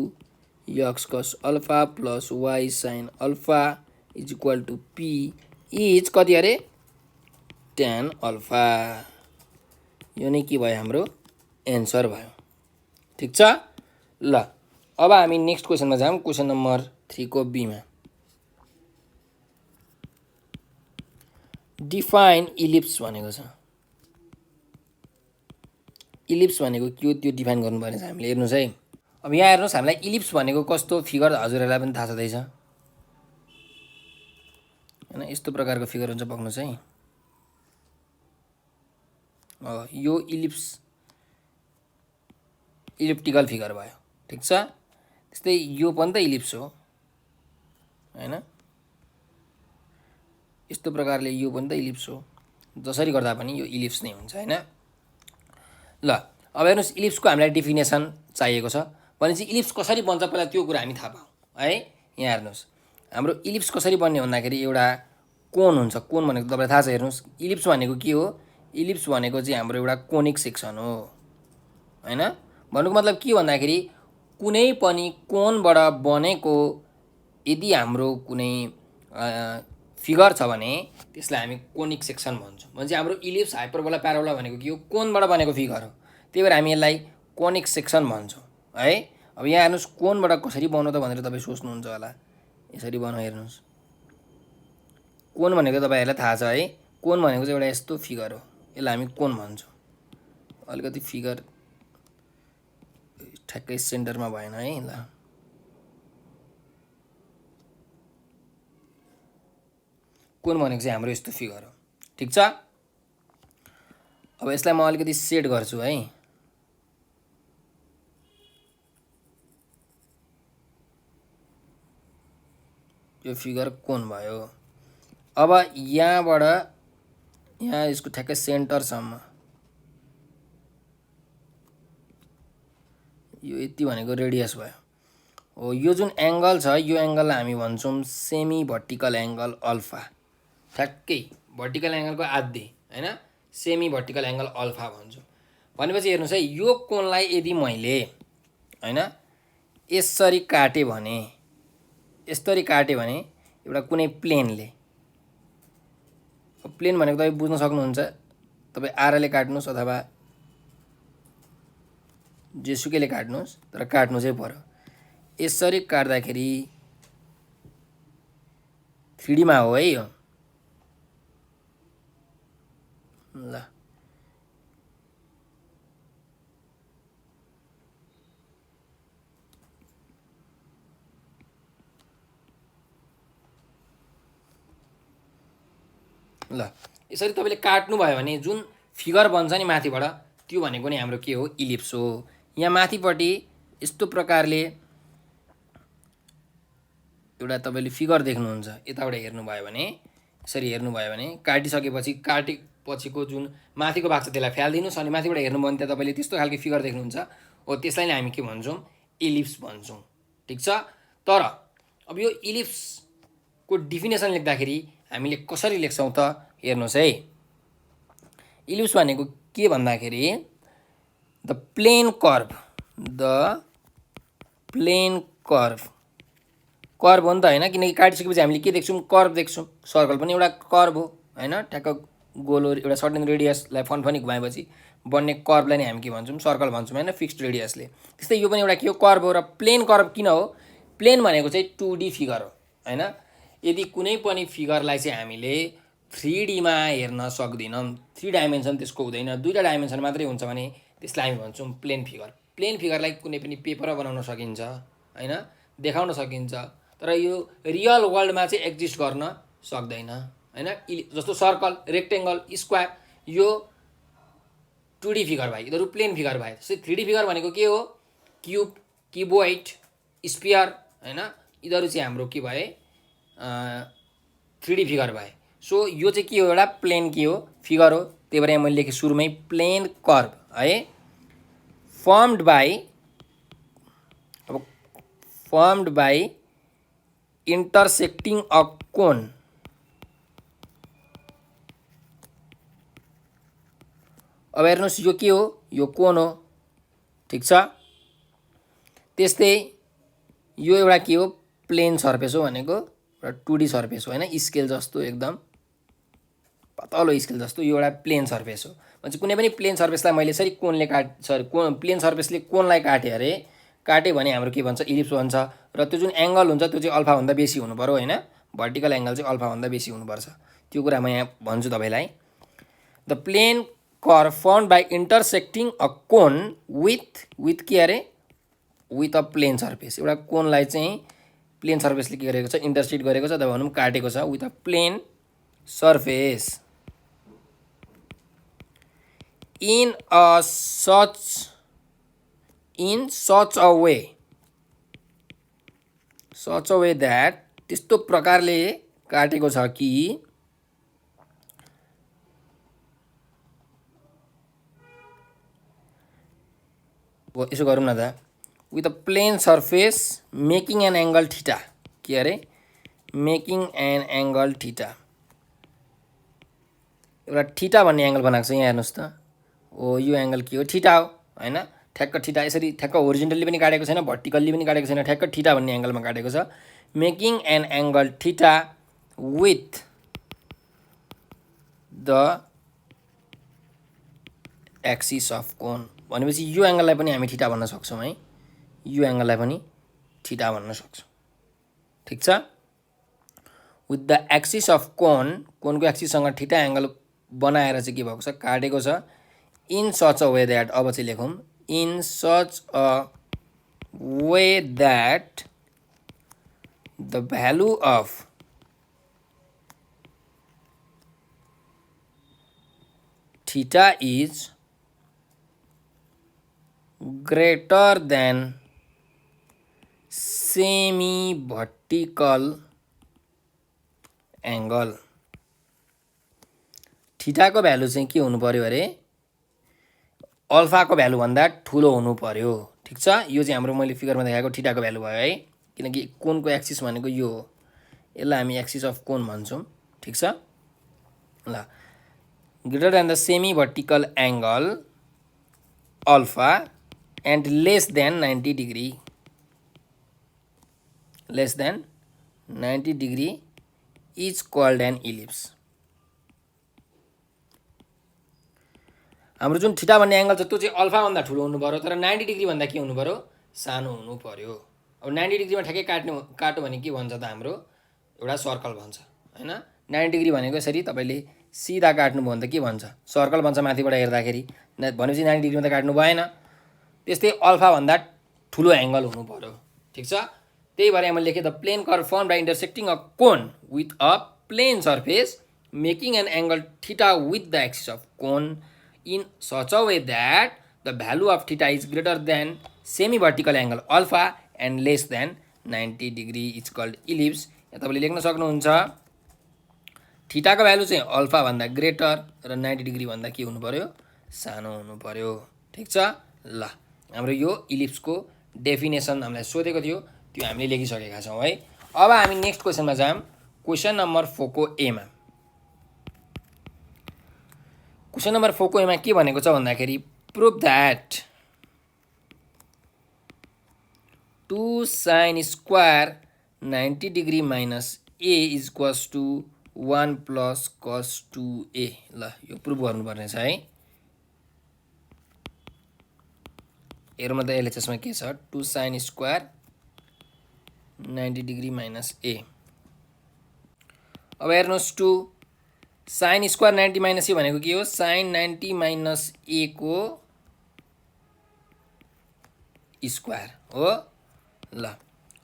X cos alpha plus Y sine alpha is equal to P is कति अरे tan अल्फा। यो नै के भयो हाम्रो एन्सर भयो। ठिक छ ल अब हामी नेक्स्ट क्वेसनमा जाऊँ। क्वेसन नम्बर 3 को बी मा डिफाइन इलिप्स भनेको छ। इलिप्स भनेको के हो त्यो डिफाइन गर्नुपर्ने छ हामीले। हेर्नुहोस् है अब यहाँ हेर्नुहोस् हामीलाई इलिप्स भनेको कस्तो फिगर हजुरहरूलाई पनि थाहा छँदैछ हैन। यस्तो प्रकारको फिगर हुन्छ पक्नुहोस् है। यो इलिप्टिकल फिगर भयो। ठिक छ त्यस्तै यो पनि त इलिप्स हो हैन। यस्तो प्रकारले यो पनि त इलिप्स हो। जसरी गर्दा पनि यो इलिप्स नै हुन्छ हैन। ल अब हेर्नुहोस् इलिप्सको हामीलाई डेफिनेसन चाहिएको छ भनेपछि इलिप्स कसरी बन्छ पहिला त्यो कुरा हामी थाहा पाऊँ है। यहाँ हेर्नुहोस् हाम्रो इलिप्स कसरी बन्ने भन्दाखेरि एउटा कोन हुन्छ। कोन भनेको तपाईँलाई थाहा छ। हेर्नुहोस् इलिप्स भनेको के हो। इलिप्स भनेको चाहिँ हाम्रो एउटा कोनिक सेक्सन हो हैन। भन्नुको मतलब के भन्दाखेरि कुनै पनि कोनबाट बनेको यदि हाम्रो कुनै फिगर छ भने त्यसलाई हामी कोनिक सेक्सन भन्छौँ। भनेपछि हाम्रो इलिप्स हाइपरबोला प्याराबोला भनेको के हो कोनबाट बनेको फिगर हो। त्यही भएर हामी यसलाई कोनिक सेक्सन भन्छौँ है। अब यहाँ हेर्नुहोस् कोनबाट कसरी बनाउँ त भनेर तपाईँ सोच्नुहुन्छ होला। यसरी बनाऊ हेर्नुहोस्। कोन भनेको तपाईँहरूलाई थाहा छ है। कोन भनेको चाहिँ एउटा यस्तो फिगर हो। यसलाई हामी कोन भन्छौँ। अलिकति फिगर ठ्याक्कै सेन्टरमा भएन है। ल कोन भनेको चाहिँ हाम्रो यस्तो फिगर हो। ठिक छ अब यसलाई म अलिकति सेट गर्छु है। यो फिगर कोन भयो। अब यहाँबाट यहाँ यसको ठ्याक्कै सेन्टरसम्म यो यति भनेको रेडियस भयो हो। यो जुन एङ्गल छ यो एङ्गललाई हामी भन्छौँ सेमी भर्टिकल एङ्गल अल्फा। ठ्याक्कै भर्टिकल एङ्गलको आधे हैन सेमी भर्टिकल एङ्गल अल्फा भन्छौँ। भनेपछि हेर्नुहोस् है यो कोनलाई यदि मैले हैन यसरी काटेँ भने एउटा कुनै प्लेनले प्लेन भनेको तपाईँ बुझ्न सक्नुहुन्छ। तपाईँ आराले काट्नुहोस् अथवा जेसुकैले काट्नुहोस् तर काट्नु चाहिँ पर्यो। यसरी काट्दाखेरि 3D मा हो है यो। ल ल यसरी तपाईँले काट्नुभयो भने जुन फिगर बन्छ नि माथिबाट त्यो भनेको नि हाम्रो के हो इलिप्स हो। यहाँ माथिपट्टि यस्तो प्रकारले एउटा तपाईँले फिगर देख्नुहुन्छ। यताबाट हेर्नुभयो भने यसरी हेर्नुभयो भने काटेपछिको जुन माथिको भाग छ त्यसलाई फ्यालिदिनुहोस् अनि माथिबाट हेर्नुभयो भने त्यहाँ तपाईँले त्यस्तो खालको फिगर देख्नुहुन्छ हो। त्यसलाई नै हामी के भन्छौँ इलिप्स भन्छौँ। ठिक छ तर अब यो इलिप्सको डेफिनेसन लेख्दाखेरि हामीले कसरी लेख्छौँ त हेर्नुहोस् है। इलिप्स भनेको के भन्दाखेरि द प्लेन कर्भ हो नि त हैन। किनकि काटिसकेपछि हामीले के देख्छौँ कर्भ देख्छौँ। सर्कल पनि एउटा कर्भ हो हैन। ठ्याक्क गोलो एउटा सर्टेन रेडियसलाई फनफनी घुमाएपछि बन्ने कर्भलाई नै हामी के भन्छौँ सर्कल भन्छौँ हैन फिक्स्ड रेडियसले। त्यस्तै यो पनि एउटा के हो कर्भ हो। र प्लेन कर्भ किन हो प्लेन भनेको चाहिँ 2D फिगर हो हैन। यदि कुनै पनि फिगरलाई चाहिँ हामीले 3D मा हेर्न सक्दैनौँ 3 डाइमेन्सन त्यसको हुँदैन 2 डाइमेन्सन मात्रै हुन्छ भने त्यसलाई हामी भन्छौँ प्लेन फिगर। प्लेन फिगरलाई कुनै पनि पेपरमा बनाउन सकिन्छ हैन देखाउन सकिन्छ तर यो रियल वर्ल्डमा चाहिँ एक्जिस्ट गर्न सक्दैन हैन। जस्तो सर्कल रेक्टेङ्गल स्क्वायर यो 2D फिगर भयो यिनीहरू प्लेन फिगर भयो। जस्तै 3D फिगर भनेको के हो क्युब क्युबोइड स्फियर हैन यिनीहरू चाहिँ हाम्रो के भए 3D फिगर भए। सो यो चाहिँ के हो एउटा प्लेन के हो फिगर हो त्यही भएर यहाँ मैले लेखेँ सुरुमै प्लेन कर्भ है फर्मड बाई इन्टरसेक्टिङ अ कोन अब हेर्नुहोस् यो के हो यो कोन हो ठीक छ त्यस्तै यो एउटा के हो प्लेन सर्फेस हो भनेको र 2D सर्फेस हो हैन स्केल जस्तो एकदम पातलो स्केल जस्तो यो एउटा प्लेन सर्फेस हो भने कुनै पनि प्लेन सर्फेसलाई मैले यसरी कोनले कोन प्लेन सर्फेसले कोनलाई काटे भने हाम्रो के भन्छ इलिप्स भन्छ र त्यो जुन एंगल हुन्छ त्यो चाहिँ अल्फा भन्दा बेसी हुनु पर्यो हैन भर्टिकल एंगल चाहिँ अल्फा भन्दा बेसी हुनुपर्छ त्यो कुरा म यहाँ भन्छु तपाईलाई the plane curve formed by intersecting a cone with के अरे विथ अ प्लेन सर्फेस एउटा कोनलाई चाहिँ प्लेन सर्फेसले के गरेको छ इन्टरसेक्ट गरेको छ अथवा भनौँ काटेको छ with a plane surface in such a way that त्यस्तो प्रकारले काटेको छ कि यसो गरौँ न त with a plane surface making an angle theta के अरे making an angle theta एउटा थीटा भन्ने एंगल बनाएको छ यहाँ हेर्नुस् त ओ यो एंगल के हो थीटा हो हैन ठ्याक्क थीटा यसरी ठ्याक्क होरिजोन्टली पनि काटेको छैन भर्टिकल्ली पनि काटेको छैन ठ्याक्क थीटा भन्ने एंगलमा काटेको छ making an angle theta with the axis of cone भनेपछि यो एंगललाई पनि हामी थीटा भन्न सक्छौं है यो एंगललाई पनि थीटा भन्न सक्छौं ठीक छ विथ द एक्सिस अफ कोनको एक्सिससँग थीटा एंगल बनाएर चाहिँ के भएको छ काटेको छ in such a way that अब चाहिँ लेखौं in such a way that the value of theta is greater than semi vertical angle theta को भ्यालु चाहिँ के हुनु पर्यो अरे अल्फा को भ्यालु भन्दा ठूलो हुनु पर्यो ठीक छ यो चाहिँ हाम्रो मैले फिगरमा देखाएको थीटा को भ्यालु भयो है किनकि कोनको एक्सिस भनेको यो हो यसलाई हामी एक्सिस अफ कोन भन्छौं ठीक छ ल greater than the semi vertical angle alpha and less than 90 degree is called an ellipse हाम्रो जुन थीटा भन्ने एंगल छ त्यो चाहिँ अल्फा भन्दा ठूलो हुनु पर्यो तर 90 डिग्री भन्दा के हुनु पर्यो सानो हुनु पर्यो अब 90 डिग्रीमा ठ्याक्कै काटो भने के भन्छ त हाम्रो एउटा सर्कल भन्छ हैन 90 डिग्री भनेको यसरी तपाईले सीधा काट्नु भयो भने त के भन्छ सर्कल भन्छ माथिबाट हेर्दाखेरि भनेपछि 90 डिग्रीमा त काट्नु भएन त्यस्तै अल्फा भन्दा ठूलो एंगल हुनु पर्यो ठीक छ त्यही भएर मैले लेखे the plane curve formed by intersecting a cone with a plane surface making an angle theta with the axis of cone in such a way that the value of theta is greater than semi vertical angle alpha and less than 90 degree is called ellipse यहाँ तपाईले लेख्न सक्नुहुन्छ theta को value चाहिँ alpha भन्दा greater र 90 degree भन्दा के हुनु पर्यो सानो हुनु पर्यो ठीक छ ल हाम्रो यो इलिप्स को डेफिनेसन हामीलाई सोधेको थियो त्यो हामीले लेखिसकेका छौं है अब हामी नेक्स्ट क्वेशनमा जाम क्वेशन नम्बर 4 को ए मा क्वेशन नंबर 4 को एमा के भनेको छ भन्दाखेरि prove that 2 sin square 90 degree minus a is equals to 1 plus cos 2a ल यो प्रुभ गर्नुपर्ने छ है हेरौँ त एलएचएस मा के छ 2 sin square 90 degree minus a अब हेर्नुस् 2 sin स्क्वायर 90 माइनस ए भनेको के हो sin 90 माइनस a को स्क्वायर हो ल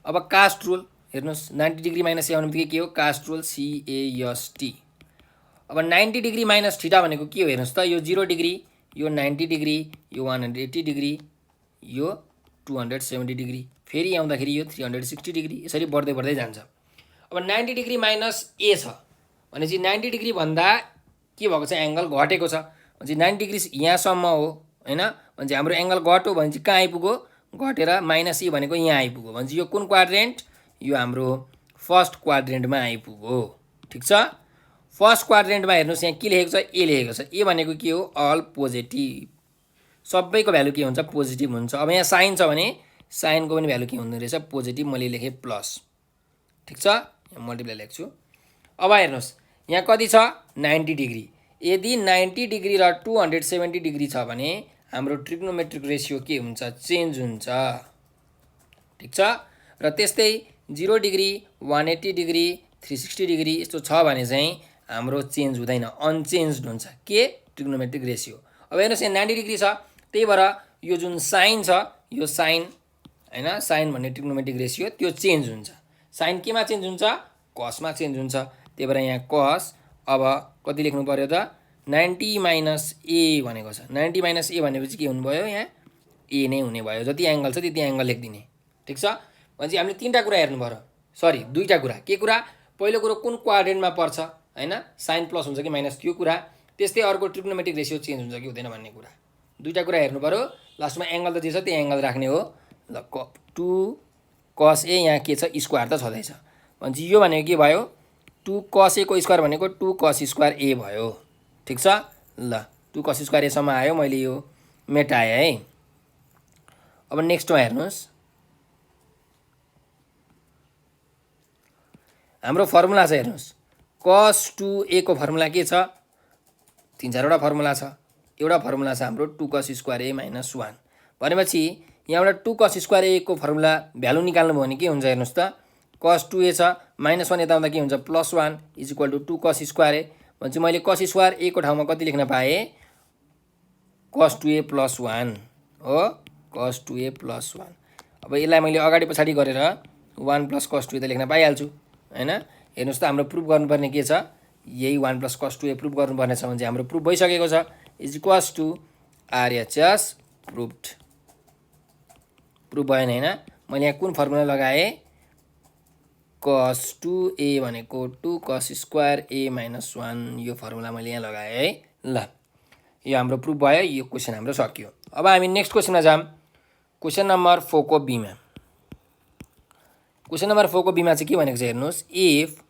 अब कास्ट रुल हेर्नुस् 90 डिग्री माइनस ए भनेको के हो कास्ट रुल CAST अब 90 डिग्री माइनस थीटा भनेको के हो हेर्नुस् त यो 0 डिग्री यो 90 डिग्री यो 180 डिग्री यो 270 डिग्री फेरि आउँदाखेरि यो 360 डिग्री यसरी बढ्दै बढ्दै जान्छ अब 90 डिग्री माइनस a छ भनेपछि 90 डिग्री भन्दा के भएको छ एंगल घटेको छ भनेपछि 90 डिग्री यहाँसम्म हो हैन। भनेपछि हाम्रो एङ्गल घट्यो भने चाहिँ कहाँ आइपुग्यो, घटेर माइनस ए भनेको यहाँ आइपुग्यो। भनेपछि यो कुन क्वाड्रेन्ट, यो हाम्रो फर्स्ट क्वाड्रेन्टमा आइपुग्यो। ठिक छ। फर्स्ट क्वाड्रेन्टमा हेर्नुहोस् यहाँ के लेखेको छ, ए लेखेको छ। ए भनेको के हो, अल पोजिटिभ, सबैको भ्यालु के हुन्छ, पोजिटिभ हुन्छ। अब यहाँ साइन छ भने साइनको पनि भ्यालु के हुँदो रहेछ, पोजिटिभ। मैले लेखेँ प्लस। ठिक छ, यहाँ मल्टिप्लाई लेख्छु। अब हेर्नुहोस् यहाँ कति छ, 90 डिग्री। यदि 90 डिग्री र 270 डिग्री छ भने हाम्रो ट्रिग्नोमेट्रिक रेसियो के हुन्छ, चेन्ज हुन्छ। ठिक छ। र त्यस्तै 0 डिग्री, 180 डिग्री, 360 डिग्री यस्तो छ भने चाहिँ हाम्रो चेन्ज हुँदैन, अनचेन्ज्ड हुन्छ के, ट्रिग्नोमेट्रिक रेसियो। अब हेर्नुहोस् यहाँ 90 डिग्री छ, त्यही भएर यो जुन साइन छ, यो साइन हैन, साइन भन्ने ट्रिग्नोमेट्रिक रेसियो त्यो चेन्ज हुन्छ। साइन केमा चेन्ज हुन्छ, कसमा चेन्ज हुन्छ। त्यही भएर यहाँ कस, अब कति लेख्नु पर्यो त, 90 माइनस ए भनेको छ। 90 माइनस ए भनेपछि के हुनुभयो, यहाँ ए नै हुने भयो। जति एङ्गल छ त्यति एङ्गल लेखिदिने। ठिक छ। भनेपछि हामीले तीनटा कुरा हेर्नु पर्यो, सरी दुईटा कुरा। के कुरा, पहिलो कुरो कुन क्वाड्रेन्टमा पर्छ हैन, साइन प्लस हुन्छ कि माइनस त्यो कुरा। त्यस्तै अर्को ट्रिग्नोमेट्रिक रेसियो चेन्ज हुन्छ कि हुँदैन भन्ने कुरा। दुईटा कुरा हेर्नु पर्यो। लास्टमा एङ्गल त जे छ त्यो एङ्गल राख्ने हो। ल 2 कस ए यहाँ के छ, स्क्वायर त छँदैछ। भनेपछि यो भनेको के भयो, 2 कस ए को स्क्वायर भनेको 2 कस स्क्वायर ए भयो। ठिक छ। ल 2 कस स्क्वायर एसम्म आयो, मैले यो मेटाएँ है। अब नेक्स्टमा हेर्नुहोस्, हाम्रो फर्मुला छ हेर्नुहोस्, कस 2a को फर्मुला के छ, 3-4वटा फर्मुला छ। एउटा फर्मुला छ हाम्रो 2 कस स्क्वायर ए माइनस 1। भनेपछि यहाँबाट 2 कस स्क्वायर ए को फर्मुला भ्यालु निकाल्नु भयो भने के हुन्छ हेर्नुहोस् त, कस 2a छ, माइनस 1 यता आउँदा के हुन्छ, plus 1 is equal to 2 cos square ए। भनेपछि मैले कस स्क्वायर ए को ठाउँमा कति लेख्न पाएँ, कस 2a प्लस 1 हो, कस 2a प्लस 1। अब यसलाई मैले अगाडि पछाडि गरेर 1 प्लस कस 2a त लेख्न पाइहाल्छु हैन। हेर्नुहोस् त हाम्रो प्रुफ गर्नुपर्ने के छ, यही 1 प्लस कस 2a प्रुफ गर्नुपर्ने छ भने चाहिँ हाम्रो प्रुफ भइसकेको छ, is equals to RHS proofed. Proof भएन हैन। मैले यहाँ कुन फर्मुला लगाएँ, कस 2a भनेको 2 कस स्क्वायर ए माइनस 1, यो फर्मुला मैले यहाँ लगाएँ है। ल यो हाम्रो प्रुफ भयो, यो क्वेसन हाम्रो सकियो। अब हामी नेक्स्ट क्वेसनमा जाम, क्वेसन नम्बर 4 को बीमा। क्वेसन नम्बर 4 को बीमा चाहिँ के भनेको छ हेर्नुहोस्, if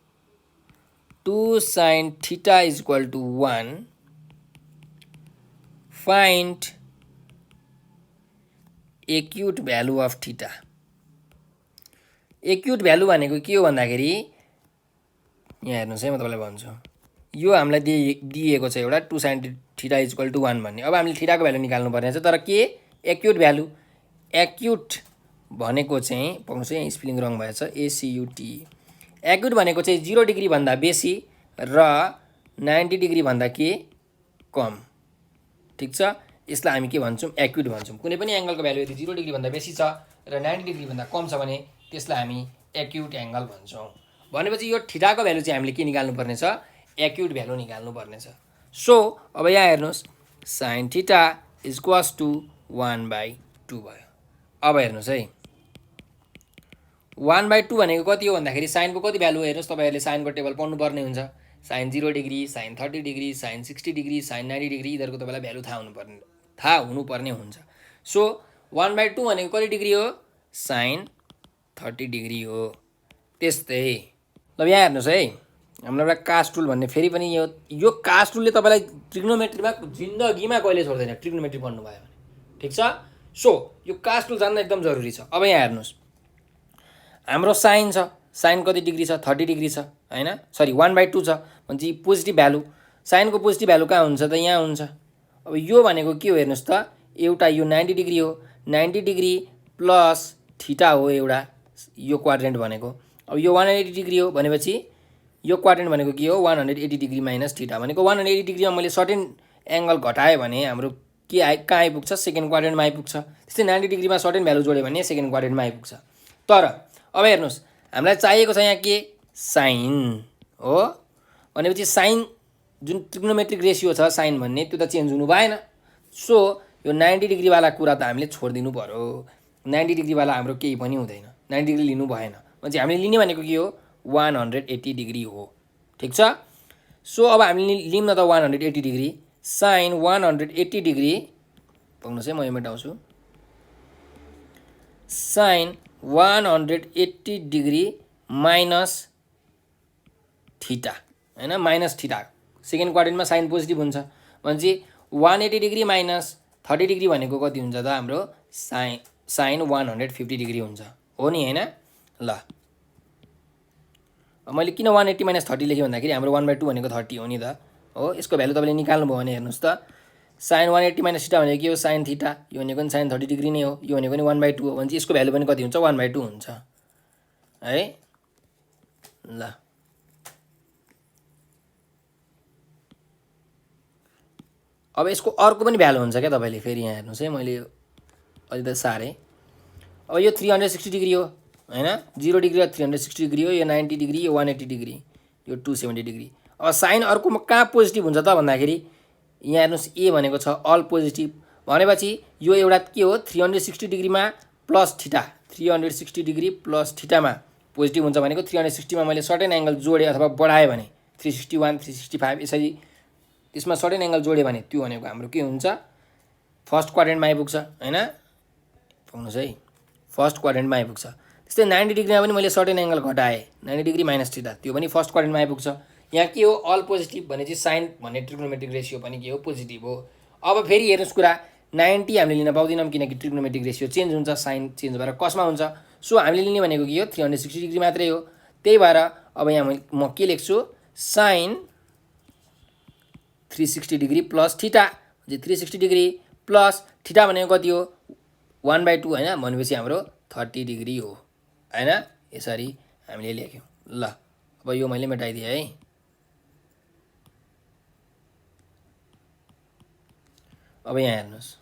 2 sin theta is equal to 1 find acute value of theta. Acute value भनेको के हो भन्दाखेरि, यहाँ हेर्नुहोस् है म तपाईँलाई भन्छु, यो हामीलाई दिएको छ एउटा 2 sin theta is equal to 1 भन्ने। अब हामीले थीटाको भ्यालु निकाल्नु पर्ने छ, तर के, एक्युट भ्यालु। एक्युट भनेको चाहिँ पाउनुहोस् है, यहाँ स्पेलिङ रङ भएछ, एसीयुटी। एक्युट भनेको चाहिँ 0 डिग्री भन्दा बेसी र 90 डिग्री भन्दा के कम। ठिक छ। यसलाई हामी के भन्छौँ, एक्युट भन्छौँ। कुनै पनि एङ्गलको भ्यालु यदि 0 डिग्री भन्दा बेसी छ र 90 डिग्री भन्दा कम छ भने त्यसलाई हामी एक्युट एङ्गल भन्छौँ। भनेपछि यो थीटाको भ्यालु चाहिँ हामीले के निकाल्नु पर्ने छ, एक्युट भ्यालु निकाल्नु पर्ने छ। सो अब यहाँ हेर्नुहोस्, sin theta is equals to 1/2 भयो। अब हेर्नुहोस् है, 1/2 भनेको कति हो भन्दाखेरि साइनको कति भ्यालु हो हेर्नुहोस्, तपाईँहरूले साइनको टेबल पढ्नुपर्ने हुन्छ। Sine 0 degree, sine 30 degree, sine 60 degree, sine 90 degree, यिनीहरूको तपाईँलाई भ्यालु थाहा हुनुपर्ने हुन्छ। सो 1/2 भनेको कति डिग्री हो, साइन 30 डिग्री हो। त्यस्तै अब यहाँ हेर्नुहोस् है, हाम्रो एउटा कास्ट टुल भन्ने फेरि पनि यो कास्ट टुलले तपाईँलाई ट्रिग्नोमेट्रीमा जिन्दगीमा कहिले छोड्दैन, ट्रिग्नोमेट्री पढ्नु भयो भने। ठिक छ। सो यो कास्ट टुल जान्न एकदम जरुरी छ। अब यहाँ हेर्नुहोस्, हाम्रो साइन छ, साइन कति डिग्री छ, 30 डिग्री छ हैन, सरी 1/2 छ भनेपछि पोजिटिभ भ्यालु। साइनको पोजिटिभ भ्यालु कहाँ हुन्छ त, यहाँ हुन्छ। अब यो भनेको के हो हेर्नुहोस् त, एउटा यो 90 डिग्री हो, 90 डिग्री प्लस थीटा हो एउटा, यो क्वाड्रेन्ट भनेको। अब यो 180 डिग्री हो भनेपछि यो क्वाड्रेन्ट भनेको के हो, 180 डिग्री माइनस थीटा भनेको 180 डिग्रीमा मैले सर्टेन एङ्गल घटाएँ भने हाम्रो के कहाँ आइपुग्छ, सेकेन्ड क्वाड्रेन्टमा आइपुग्छ। त्यस्तै 90 डिग्रीमा सर्टेन भ्यालु जोड्यो भने सेकेन्ड क्वाड्रेन्टमा आइपुग्छ। तर अब हेर्नुहोस्, हामीलाई चाहिएको छ यहाँ के, साइन हो। भनेपछि साइन जुन ट्रिग्नोमेट्रिक रेसियो छ साइन भन्ने, त्यो त चेन्ज हुनु भएन। सो यो 90 डिग्रीवाला कुरा त हामीले छोडिदिनु पर्यो। 90 डिग्रीवाला हाम्रो केही पनि हुँदैन, 90 डिग्री लिनु भएन। भनेपछि हामीले लिने भनेको के हो, 180 डिग्री हो। ठिक छ। सो अब हामीले लिऊँ न त 180 डिग्री। साइन 180 डिग्री पाउनुहोस् है, म यो मेटाउँछु, साइन 180 डिग्री माइनस थीटा हैन, माइनस थीटा सेकेन्ड क्वाड्रेन्टमा साइन पोजिटिभ हुन्छ भनेपछि 180 डिग्री माइनस 30 डिग्री भनेको कति हुन्छ त हाम्रो साइन 150 डिग्री हुन्छ, हो नि हैन। ल मैले किन 180 माइनस 30 लेखेँ भन्दाखेरि हाम्रो 1/2 भनेको 30 हो नि त, हो। यसको भ्यालु तपाईँले निकाल्नुभयो भने हेर्नुहोस् त, साइन 180 माइनस थीटा भनेको के हो, साइन थीटा, यो भनेको पनि साइन 30 डिग्री नै हो, यो भनेको पनि 1/2 हो भनेपछि यसको भ्यालु पनि कति हुन्छ, 1/2 हुन्छ है। ल अब यसको अर्को पनि भ्यालु हुन्छ क्या तपाईँले, फेरि यहाँ हेर्नुहोस् है, मैले अलि त सारेँ। अब यो 360 डिग्री हो हैन, 0 डिग्री र 360 डिग्री हो, यो 90 डिग्री, यो 180 डिग्री, यो 270 डिग्री। अब साइन अर्कोमा कहाँ पोजिटिभ हुन्छ त भन्दाखेरि यहाँ हेर्नुहोस् ए भनेको छ अल पोजिटिभ भनेपछि यो एउटा के हो 360 डिग्रीमा प्लस थीटा, 360 डिग्री प्लस थीटामा पोजिटिभ हुन्छ भनेको 360 मा मैले सर्टेन एङ्गल जोडेँ अथवा बढाएँ भने 361 365 यसरी त्यसमा सर्टेन एङ्गल जोड्यो भने त्यो भनेको हाम्रो के हुन्छ, फर्स्ट क्वाड्रेन्टमा आइपुग्छ हैन, पाउनुहोस् है, फर्स्ट क्वाड्रेन्टमा आइपुग्छ। त्यस्तै 90 डिग्रीमा पनि मैले सर्टेन एङ्गल घटाएँ, 90 डिग्री माइनस थीटा, त्यो पनि फर्स्ट क्वाड्रेन्टमा आइपुग्छ। यहाँ के हो अल पोजिटिभ भने चाहिँ साइन भन्ने ट्रिग्नोमेट्रिक रेसियो पनि के हो, पोजिटिभ हो। अब फेरि हेर्नुहोस् कुरा 90 हामीले लिन पाउँदैनौँ किनकि ट्रिग्नोमेट्रिक रेसियो चेन्ज हुन्छ, साइन चेन्ज भएर कसमा हुन्छ, सो हामीले लिने भनेको के हो 360 डिग्री मात्रै हो। त्यही भएर अब यहाँ म के लेख्छु, sine 360 degree plus theta, 360 degree plus theta भनेको कति हो 1/2 हैन, भनेपछि हाम्रो 30 डिग्री हो हैन, यसरी हामीले लेख्यौँ। ल अब यो मैले मेटाइदिएँ है। अब यहाँ हेर्नुहोस्,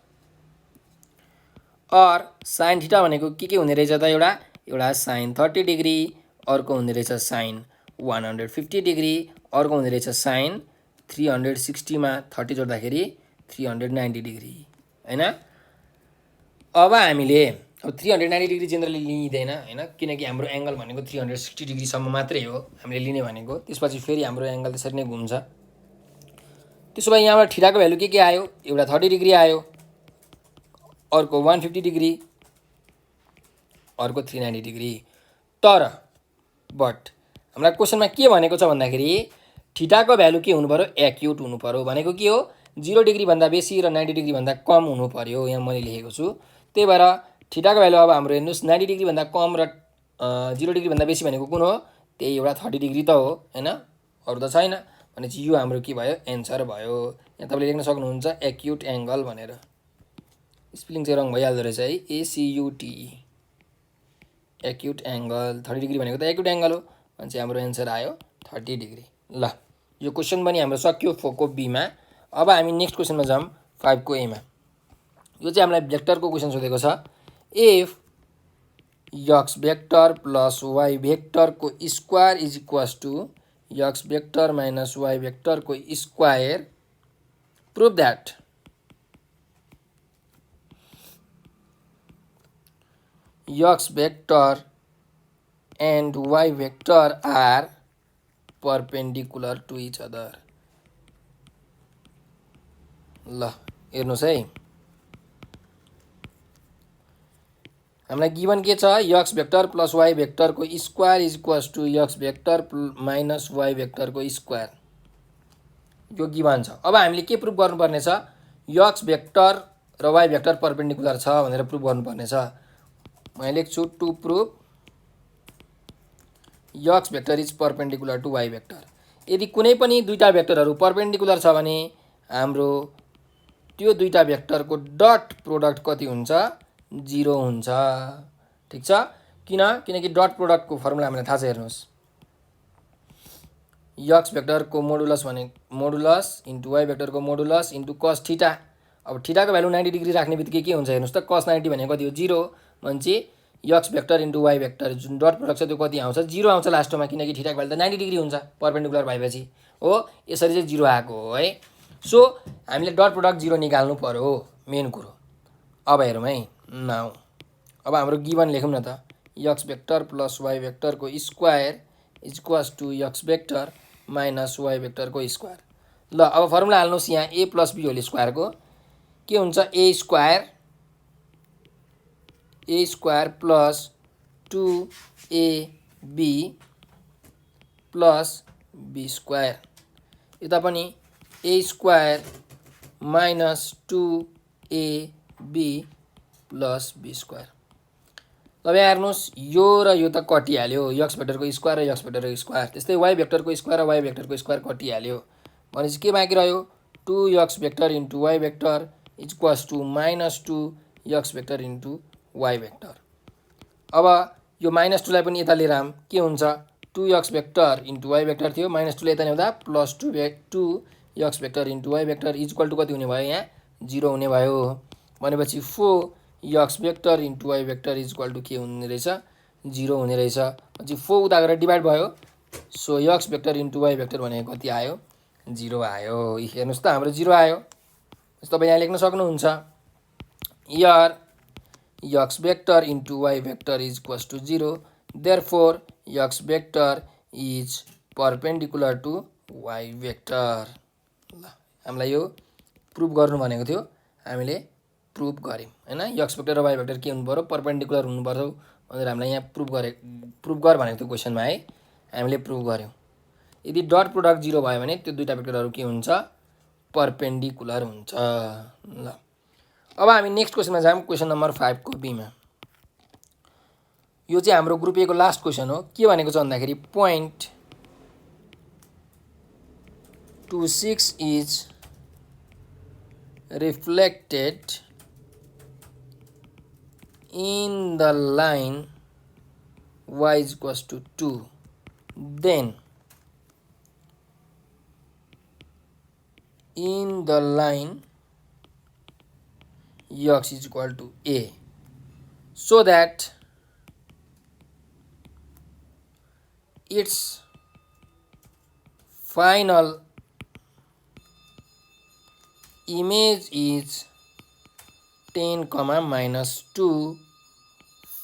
और साइन थीटा भनेको के हुने रहेछ त, एउटा साइन 30 डिग्री, अर्को हुने रहेछ साइन 150 डिग्री, अर्को हुने रहेछ साइन 360 मा 30 जोड्दाखेरि 390 डिग्री हैन। अब हामीले अब 390 डिग्री जेनरली लिँदैन हैन, किनकि हाम्रो एङ्गल भनेको 360 डिग्रीसम्म मात्रै हो हामीले लिने भनेको, त्यसपछि फेरि हाम्रो एङ्गल त्यसरी नै घुम्छ। त्यसो भए यहाँबाट थीटाको भ्यालु के आयो, एउटा 30 डिग्री आयो, अर्को 150 डिग्री, अर्को 390 डिग्री। तर बट हाम्रो क्वेसनमा के भनेको छ भन्दाखेरि थीटाको भ्यालु के हुनु पर्यो, एक्युट हुनु पर्यो, भनेको के हो 0 डिग्री भन्दा बेसी र 90 डिग्री भन्दा कम हुनु पर्यो, यहाँ मैले लेखेको छु। त्यही भएर थीटाको भ्यालु अब हाम्रो हेर्नुहोस् 90 डिग्री भन्दा कम र 0 डिग्री भन्दा बेसी भनेको कुन हो, त्यही एउटा 30 डिग्री त हो हैन, अरू त छैन। भनेपछि यो हाम्रो के भयो, एन्सर भयो। यहाँ तपाईँले लेख्न सक्नुहुन्छ एक्युट एङ्गल भनेर, स्पेलिङ चाहिँ रङ भइहाल्दो रहेछ है, ACUTE, एक्युट एङ्गल। 30 डिग्री भनेको त एक्युट एङ्गल हो भने हाम्रो एन्सर आयो 30 डिग्री। ल यो क्वेसन पनि हाम्रो सक्यो 4 को B मा। अब हामी नेक्स्ट क्वेसनमा जाऊँ 5 को A मा। यो चाहिँ हामीलाई भेक्टरको क्वेसन सोधेको छ, if x vector plus y vector को square is equals to x vector minus y vector को square, prove that x vector and y vector are perpendicular to each other। ल हेर्नुहोस् है, हामीलाई गिभन के छ, x vector plus y vector को square is equals to x vector minus y vector को square, यो गिभन छ। अब हामीले के प्रुभ गर्नुपर्ने छ, x भेक्टर र y भेक्टर परपेन्डिकुलर छ भनेर प्रुभ गर्नुपर्ने छ। मैले लेख्छु to prove x vector is perpendicular to y vector. यदि कुनै पनि दुईटा भेक्टरहरू परपेन्डिकुलर छ भने हाम्रो त्यो दुईटा भेक्टरको डट प्रोडक्ट कति हुन्छ, 0 हुन्छ। ठीक छ, किनकि डट प्रोडक्टको फर्मुला हामीलाई थाहा छ, हेर्नुहोस् x भेक्टरको मोडुलस भने मोडुलस इन्टु y भेक्टरको मोडुलस इन्टु cos थीटा। अब थीटाको भ्यालु 90 डिग्री राख्ने बित्तिकै के हुन्छ हेर्नुहोस् त, cos 90 भनेको कति हो, 0 भनेपछि x vector into y vector जुन डट प्रोडक्ट छ त्यो कति आउँछ, 0 आउँछ लास्टमा, किनकि थीटाको भ्यालु त 90 डिग्री हुन्छ परपेन्डिकुलर भएपछि, हो। यसरी चाहिँ 0 आएको हो है। सो हामीले डट प्रोडक्ट 0 निकाल्नु पर्यो मेन कुरो। अब हेरौँ है, नाउ अब हाम्रो गिभन लेखौँ न त, x भेक्टर प्लस y भेक्टरको square is equals to x vector minus y भेक्टरको स्क्वायर। ल अब फर्मुला हाल्नुहोस् यहाँ a + b होल स्क्वायरको के हुन्छ a square plus 2ab plus b square, यता पनि a square minus 2ab plus b square. अब यहाँ हेर्नुहोस् यो र यो त कटिहाल्यो, एक्स भेक्टरको स्क्वायर र एक्स भेक्टरको स्क्वायर, त्यस्तै वाइ भेक्टरको स्क्वायर र वाइ भेक्टरको स्क्वायर कटिहाल्यो। भनेपछि के बाँकी रह्यो 2x vector into y vector equals to minus 2x vector into y vector. अब यो माइनस 2 लाई पनि यता लिएर आऊँ, के हुन्छ 2x vector into y vector थियो, माइनस 2 लाई यता ल्याउँदा plus 2x vector into y vector equal to कति हुने भयो, यहाँ 0 हुने भयो। भनेपछि 4x vector into y vector equal to के हुने रहेछ, 0 हुने रहेछ। पछि 4 उता गरेर डिभाइड भयो, so x vector into y vector भनेको कति आयो, 0 आयो। हेर्नुहोस् त हाम्रो 0 आयो। तपाईँ यहाँ लेख्न सक्नुहुन्छ here x vector into y vector is equals to 0, therefore x vector is perpendicular to y vector. ल हामीलाई यो प्रुभ गर्नु भनेको थियो, हामीले प्रुभ गऱ्यौँ हैन। x भेक्टर र वाइ भेक्टर के हुनु पर्यो, परपेन्डिकुलर हुनु पर्यो भनेर हामीलाई यहाँ प्रुभ गर भनेको थियो क्वेसनमा है, हामीले प्रुभ गऱ्यौँ। यदि डट प्रोडक्ट 0 भयो भने त्यो दुईटा भेक्टरहरू के हुन्छ, परपेन्डिकुलर हुन्छ। ल अब हामी नेक्स्ट क्वेसनमा जाऊँ, क्वेसन नम्बर 5 को बी मा। यो चाहिँ हाम्रो ग्रुप ए को लास्ट क्वेसन हो। के भनेको छ भन्दाखेरि point 26 is reflected in the line y is equals to 2, then in the line x is equal to a, so that its final image is 10, minus 2,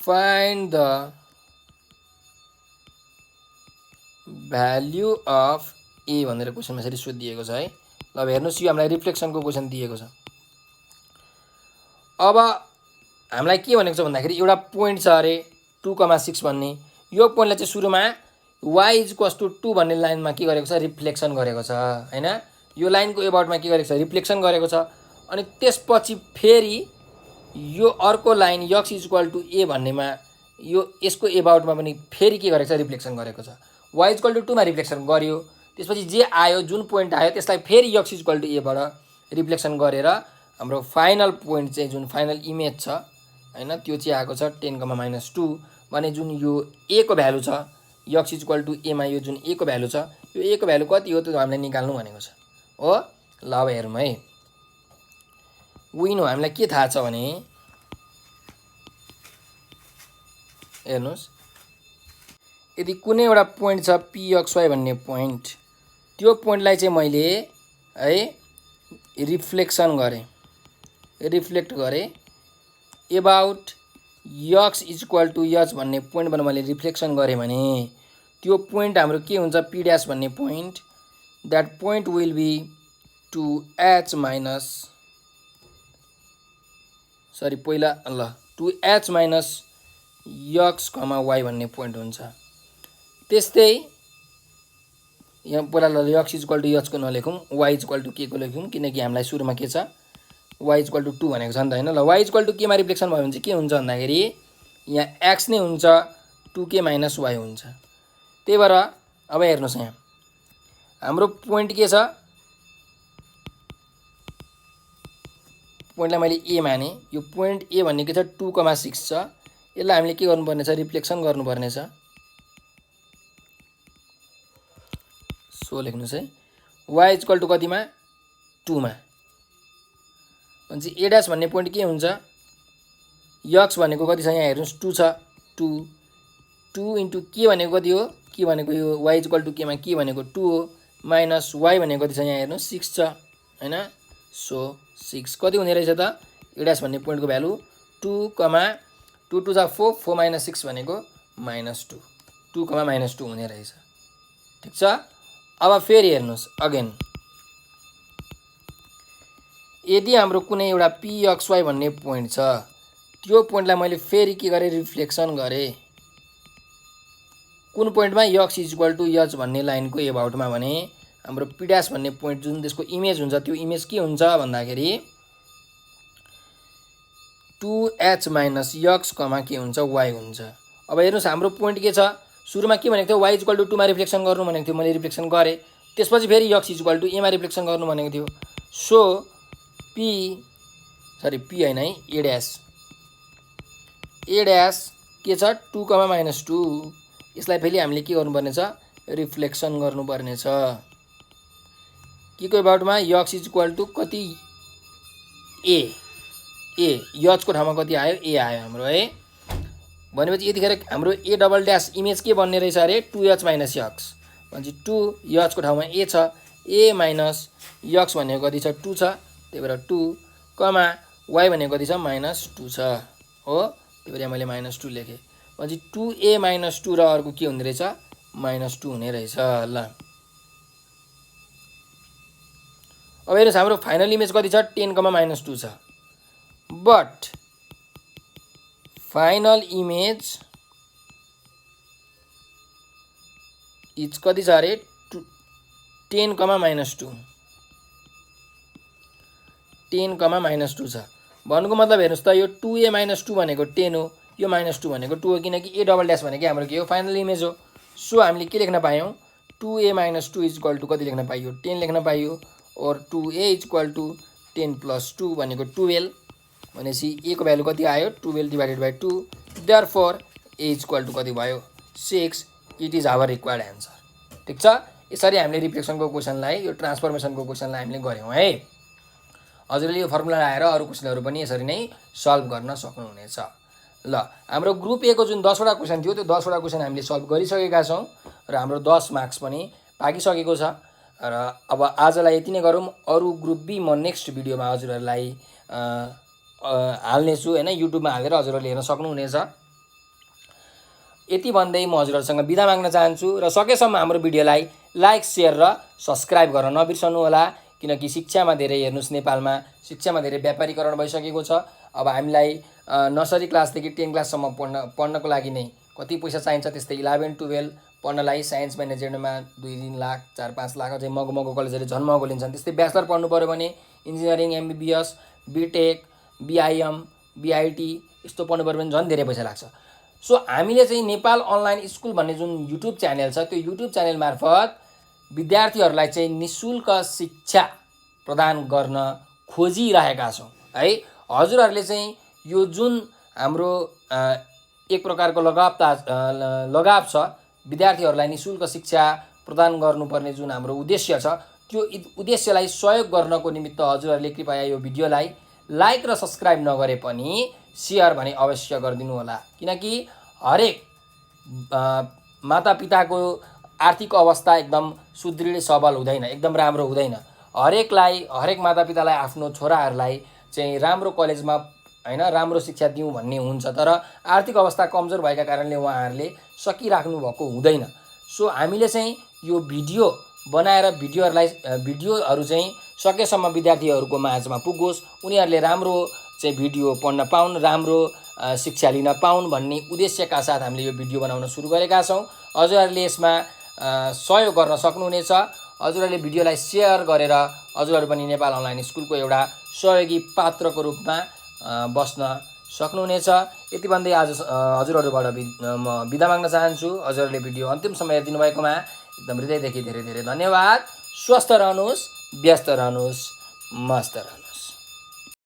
find the value of a भनेर क्वेसनमा यसरी सोधिएको छ है। ल अब हेर्नुहोस् यो हामीलाई रिफ्लेक्सनको क्वेसन दिएको छ। अब हामीलाई के भनेको छ भन्दाखेरि एउटा पोइन्ट छ अरे 2,6 भन्ने, यो पोइन्टलाई चाहिँ सुरुमा y इज इक्वल्स टु 2 भन्ने लाइनमा के गरेको छ, रिफ्लेक्सन गरेको छ हैन। यो लाइनको एबाउटमा के गरेको छ, रिफ्लेक्सन गरेको छ। अनि त्यसपछि फेरि यो अर्को line x is equal to a भन्नेमा यो यसको एबाउटमा पनि फेरि के गरेको छ, रिफ्लेक्सन गरेको छ। y इज इक्वल टु 2 मा रिफ्लेक्सन गर्यो, त्यसपछि जे आयो जुन पोइन्ट आयो त्यसलाई फेरि x is equal to a बाट रिफ्लेक्सन गरेर हाम्रो फाइनल पोइन्ट चाहिँ जुन फाइनल इमेज छ हैन, त्यो चाहिँ आएको छ 10, minus 2 भने जुन यो a को भ्यालु छ, x is equal to a मा यो जुन a को भ्यालु छ, यो a को भ्यालु कति हो त्यो हामीले निकाल्नु भनेको छ हो। ल अब हेरौँ है, विन हो। हामीलाई के थाहा छ भने हेर्नुहोस्, यदि कुनै एउटा पोइन्ट छ pxy भन्ने पोइन्ट, त्यो पोइन्टलाई चाहिँ मैले है रिफ्लेक्सन गरेँ, रिफ्लेक्ट गरेँ about x is equal to h भन्ने पोइन्टबाट मैले रिफ्लेक्सन गरेँ भने त्यो पोइन्ट हाम्रो के हुन्छ, p डैश भन्ने point, that point will be to h minus sorry पहिला ल to h minus x, y भन्ने पोइन्ट हुन्छ। त्यस्तै यहाँ पहिला ल x is equal to h को नलेखौँ, y is equal to k को लेखौँ, किनकि हामीलाई सुरुमा के छ y इज इक्वल टु 2 भनेको छ नि त हैन। ल y is equal to k मा रिफ्लेक्सन भयो भने चाहिँ के हुन्छ भन्दाखेरि यहाँ x नै हुन्छ, 2k माइनस y हुन्छ। त्यही भएर अब हेर्नुहोस् यहाँ हाम्रो पोइन्ट के छ, पोइन्टलाई मैले a माने, यो पोइन्ट a भन्ने के छ 2,6 छ, यसलाई हामीले के गर्नुपर्ने छ, रिफ्लेक्सन गर्नुपर्ने छ। सो लेख्नुहोस् है y इज इक्वल टु कतिमा, 2 मा। भनेपछि a डैश भन्ने पोइन्ट के हुन्छ, x भनेको कति छ यहाँ हेर्नुहोस् 2 छ, 2 इन्टु k भनेको कति हो, k भनेको यो y is equal to k मा k भनेको 2 हो, माइनस y भनेको कति छ यहाँ हेर्नुहोस् 6 छ हैन। सो 6 कति हुने रहेछ त, a डैश भन्ने पोइन्टको भ्यालु 2, 2 2 जा 4, 4 माइनस 6 भनेको माइनस 2, 2, माइनस 2 हुने रहेछ। ठिक छ। अब फेरि हेर्नुहोस् अगेन यदि हाम्रो कुनै एउटा pxy भन्ने पोइन्ट छ, त्यो पोइन्टलाई मैले फेरि के गरेँ, रिफ्लेक्सन गरेँ कुन पोइन्टमा, x इक्वल टु h भन्ने लाइनको एबाउटमा भने हाम्रो p डैश भन्ने पोइन्ट जुन त्यसको इमेज हुन्छ, त्यो इमेज के हुन्छ भन्दाखेरि 2h माइनस x कमा के हुन्छ, y हुन्छ। अब हेर्नुहोस् हाम्रो पोइन्ट के छ, सुरुमा के भनेको थियो, y इक्वल टु 2 मा रिफ्लेक्सन गर्नु भनेको थियो, मैले रिफ्लेक्सन गरेँ। त्यसपछि फेरि x इक्वल टु a मा रिफ्लेक्सन गर्नु भनेको थियो। सो p हैन है, a डैश के छ 2 कमा माइनस 2, यसलाई फेरि हामीले के गर्नुपर्ने छ, रिफ्लेक्सन गर्नुपर्ने छ के को एबाउटमा, x इक्वल टु कति, a h को ठाउँमा कति आयो, a आयो हाम्रो है। भनेपछि यतिखेर हाम्रो a डबल ड्यास इमेज के बन्ने रहेछ अरे, 2h माइनस x भनेपछि 2h को ठाउँमा a छ, a माइनस x भनेको कति छ, 2 छ, त्यही भएर 2 कमा y भनेको कति छ, माइनस 2 छ हो, त्यही भएर मैले माइनस 2 लेखेँ। भनेपछि 2a माइनस 2 र अर्को के हुने रहेछ, माइनस 2 हुने रहेछ। ल अब हेर्नुहोस् हाम्रो फाइनल इमेज कति छ, 10 कमा माइनस 2 छ, बट फाइनल इमेज इज कति छ अरे, 10 कमा माइनस 2, 10 कमा माइनस 2 छ। भन्नुको मतलब हेर्नुहोस् त, यो 2a माइनस 2 भनेको 10 हो, यो माइनस 2 भनेको 2 हो, किनकि a डबल ड्यास भनेको हाम्रो के हो, फाइनल इमेज हो। सो हामीले के लेख्न पायौँ, 2a minus 2 is equal to कति लेख्न पाइयो, 10 लेख्न पाइयो, और 2a is equal to 10 plus 2 भनेको 12, भनेपछि a को भ्यालु कति आयो, 12 divided by 2, therefore a is equal to कति भयो, 6। It is our required answer. ठिक छ, यसरी हामीले रिफ्लेक्सनको क्वेसनलाई, यो ट्रान्सफर्मेसनको क्वेसनलाई हामीले गऱ्यौँ है। हजुरले यो फर्मुला आएर अरू क्वेसनहरू पनि यसरी नै सल्भ गर्न सक्नुहुनेछ। ल हाम्रो ग्रुप ए को जुन 10 वटा क्वेसन थियो, त्यो 10 वटा क्वेसन हामीले सल्भ गरिसकेका छौँ र हाम्रो 10 मार्क्स पनि पाकिसकेको छ। र अब आजलाई यति नै गरौँ। अरू ग्रुप बी म नेक्स्ट भिडियोमा हजुरहरूलाई हाल्नेछु हैन, युट्युबमा हालेर हजुरहरूले हेर्न सक्नुहुनेछ। यति भन्दै म हजुरहरूसँग बिदा माग्न चाहन्छु र सकेसम्म हाम्रो भिडियोलाई लाइक, सेयर र सब्स्क्राइब गर्न नबिर्सनु होला, किनकि शिक्षामा धेरै हेर्नुहोस् नेपालमा शिक्षामा धेरै व्यापारीकरण भइसकेको छ। अब हामीलाई नर्सरी क्लासदेखि 10 क्लाससम्म पढ्नको लागि नै कति पैसा चाहिन्छ, त्यस्तै 11, 12 पढ्नलाई साइन्स म्यानेजमेन्टमा 2-3 लाख 4-5 लाख, अझै मगो कलेजहरूले झन् महँगो लिन्छन्। त्यस्तै ब्याचलर पढ्नु पऱ्यो भने engineering, MBBS, BTech, BIM, BIT यस्तो पढ्नु पऱ्यो भने झन् धेरै पैसा लाग्छ। सो हामीले चाहिँ नेपाल अनलाइन स्कुल भन्ने जुन युट्युब च्यानल छ, त्यो युट्युब च्यानल मार्फत विद्यार्थीहरूलाई चाहिँ निःशुल्क शिक्षा प्रदान गर्न खोजिरहेका छौँ है। हजुरहरूले चाहिँ यो जुन हाम्रो एक प्रकारको लगाव छ, विद्यार्थीहरूलाई निःशुल्क शिक्षा प्रदान गर्नुपर्ने जुन हाम्रो उद्देश्य छ, त्यो उद्देश्यलाई सहयोग गर्नको निमित्त हजुरहरूले कृपया यो भिडियोलाई लाइक र सब्स्क्राइब नगरे पनि सेयर भने अवश्य गरिदिनु होला, किनकि हरेक मातापिताको आर्थिक अवस्था एकदम सुदृढ सबल हुँदैन, एकदम राम्रो हुँदैन। हरेक मातापितालाई आफ्नो छोराहरूलाई चाहिँ राम्रो कलेजमा हैन राम्रो शिक्षा दिउँ भन्ने हुन्छ, तर आर्थिक अवस्था कमजोर भएका कारणले उहाँहरूले सकिराख्नु भएको हुँदैन। सो हामीले चाहिँ यो भिडियो बनाएर भिडियोहरू चाहिँ सकेसम्म विद्यार्थीहरूको माझमा पुगोस्, उनीहरूले राम्रो चाहिँ भिडियो पढ्न पाउन्, राम्रो शिक्षा लिन पाउन् भन्ने उद्देश्यका साथ हामीले यो भिडियो बनाउन सुरु गरेका छौँ। हजुरहरूले यसमा सहयोग गर्न सक्नुहुनेछ। हजुरहरूले भिडियोलाई सेयर गरेर हजुरहरू पनि नेपाल अनलाइन स्कुलको एउटा सहयोगी पात्रको रूपमा बस्न सक्नुहुनेछ। यति भन्दै आज हजुरहरूबाट म बिदा माग्न चाहन्छु। हजुरहरूले भिडियो अन्तिमसम्म हेरिदिनु भएकोमा एकदम हृदयदेखि धेरै धेरै धन्यवाद। स्वस्थ रहनुहोस्, व्यस्त रहनुहोस्, मस्त रहनुहोस्।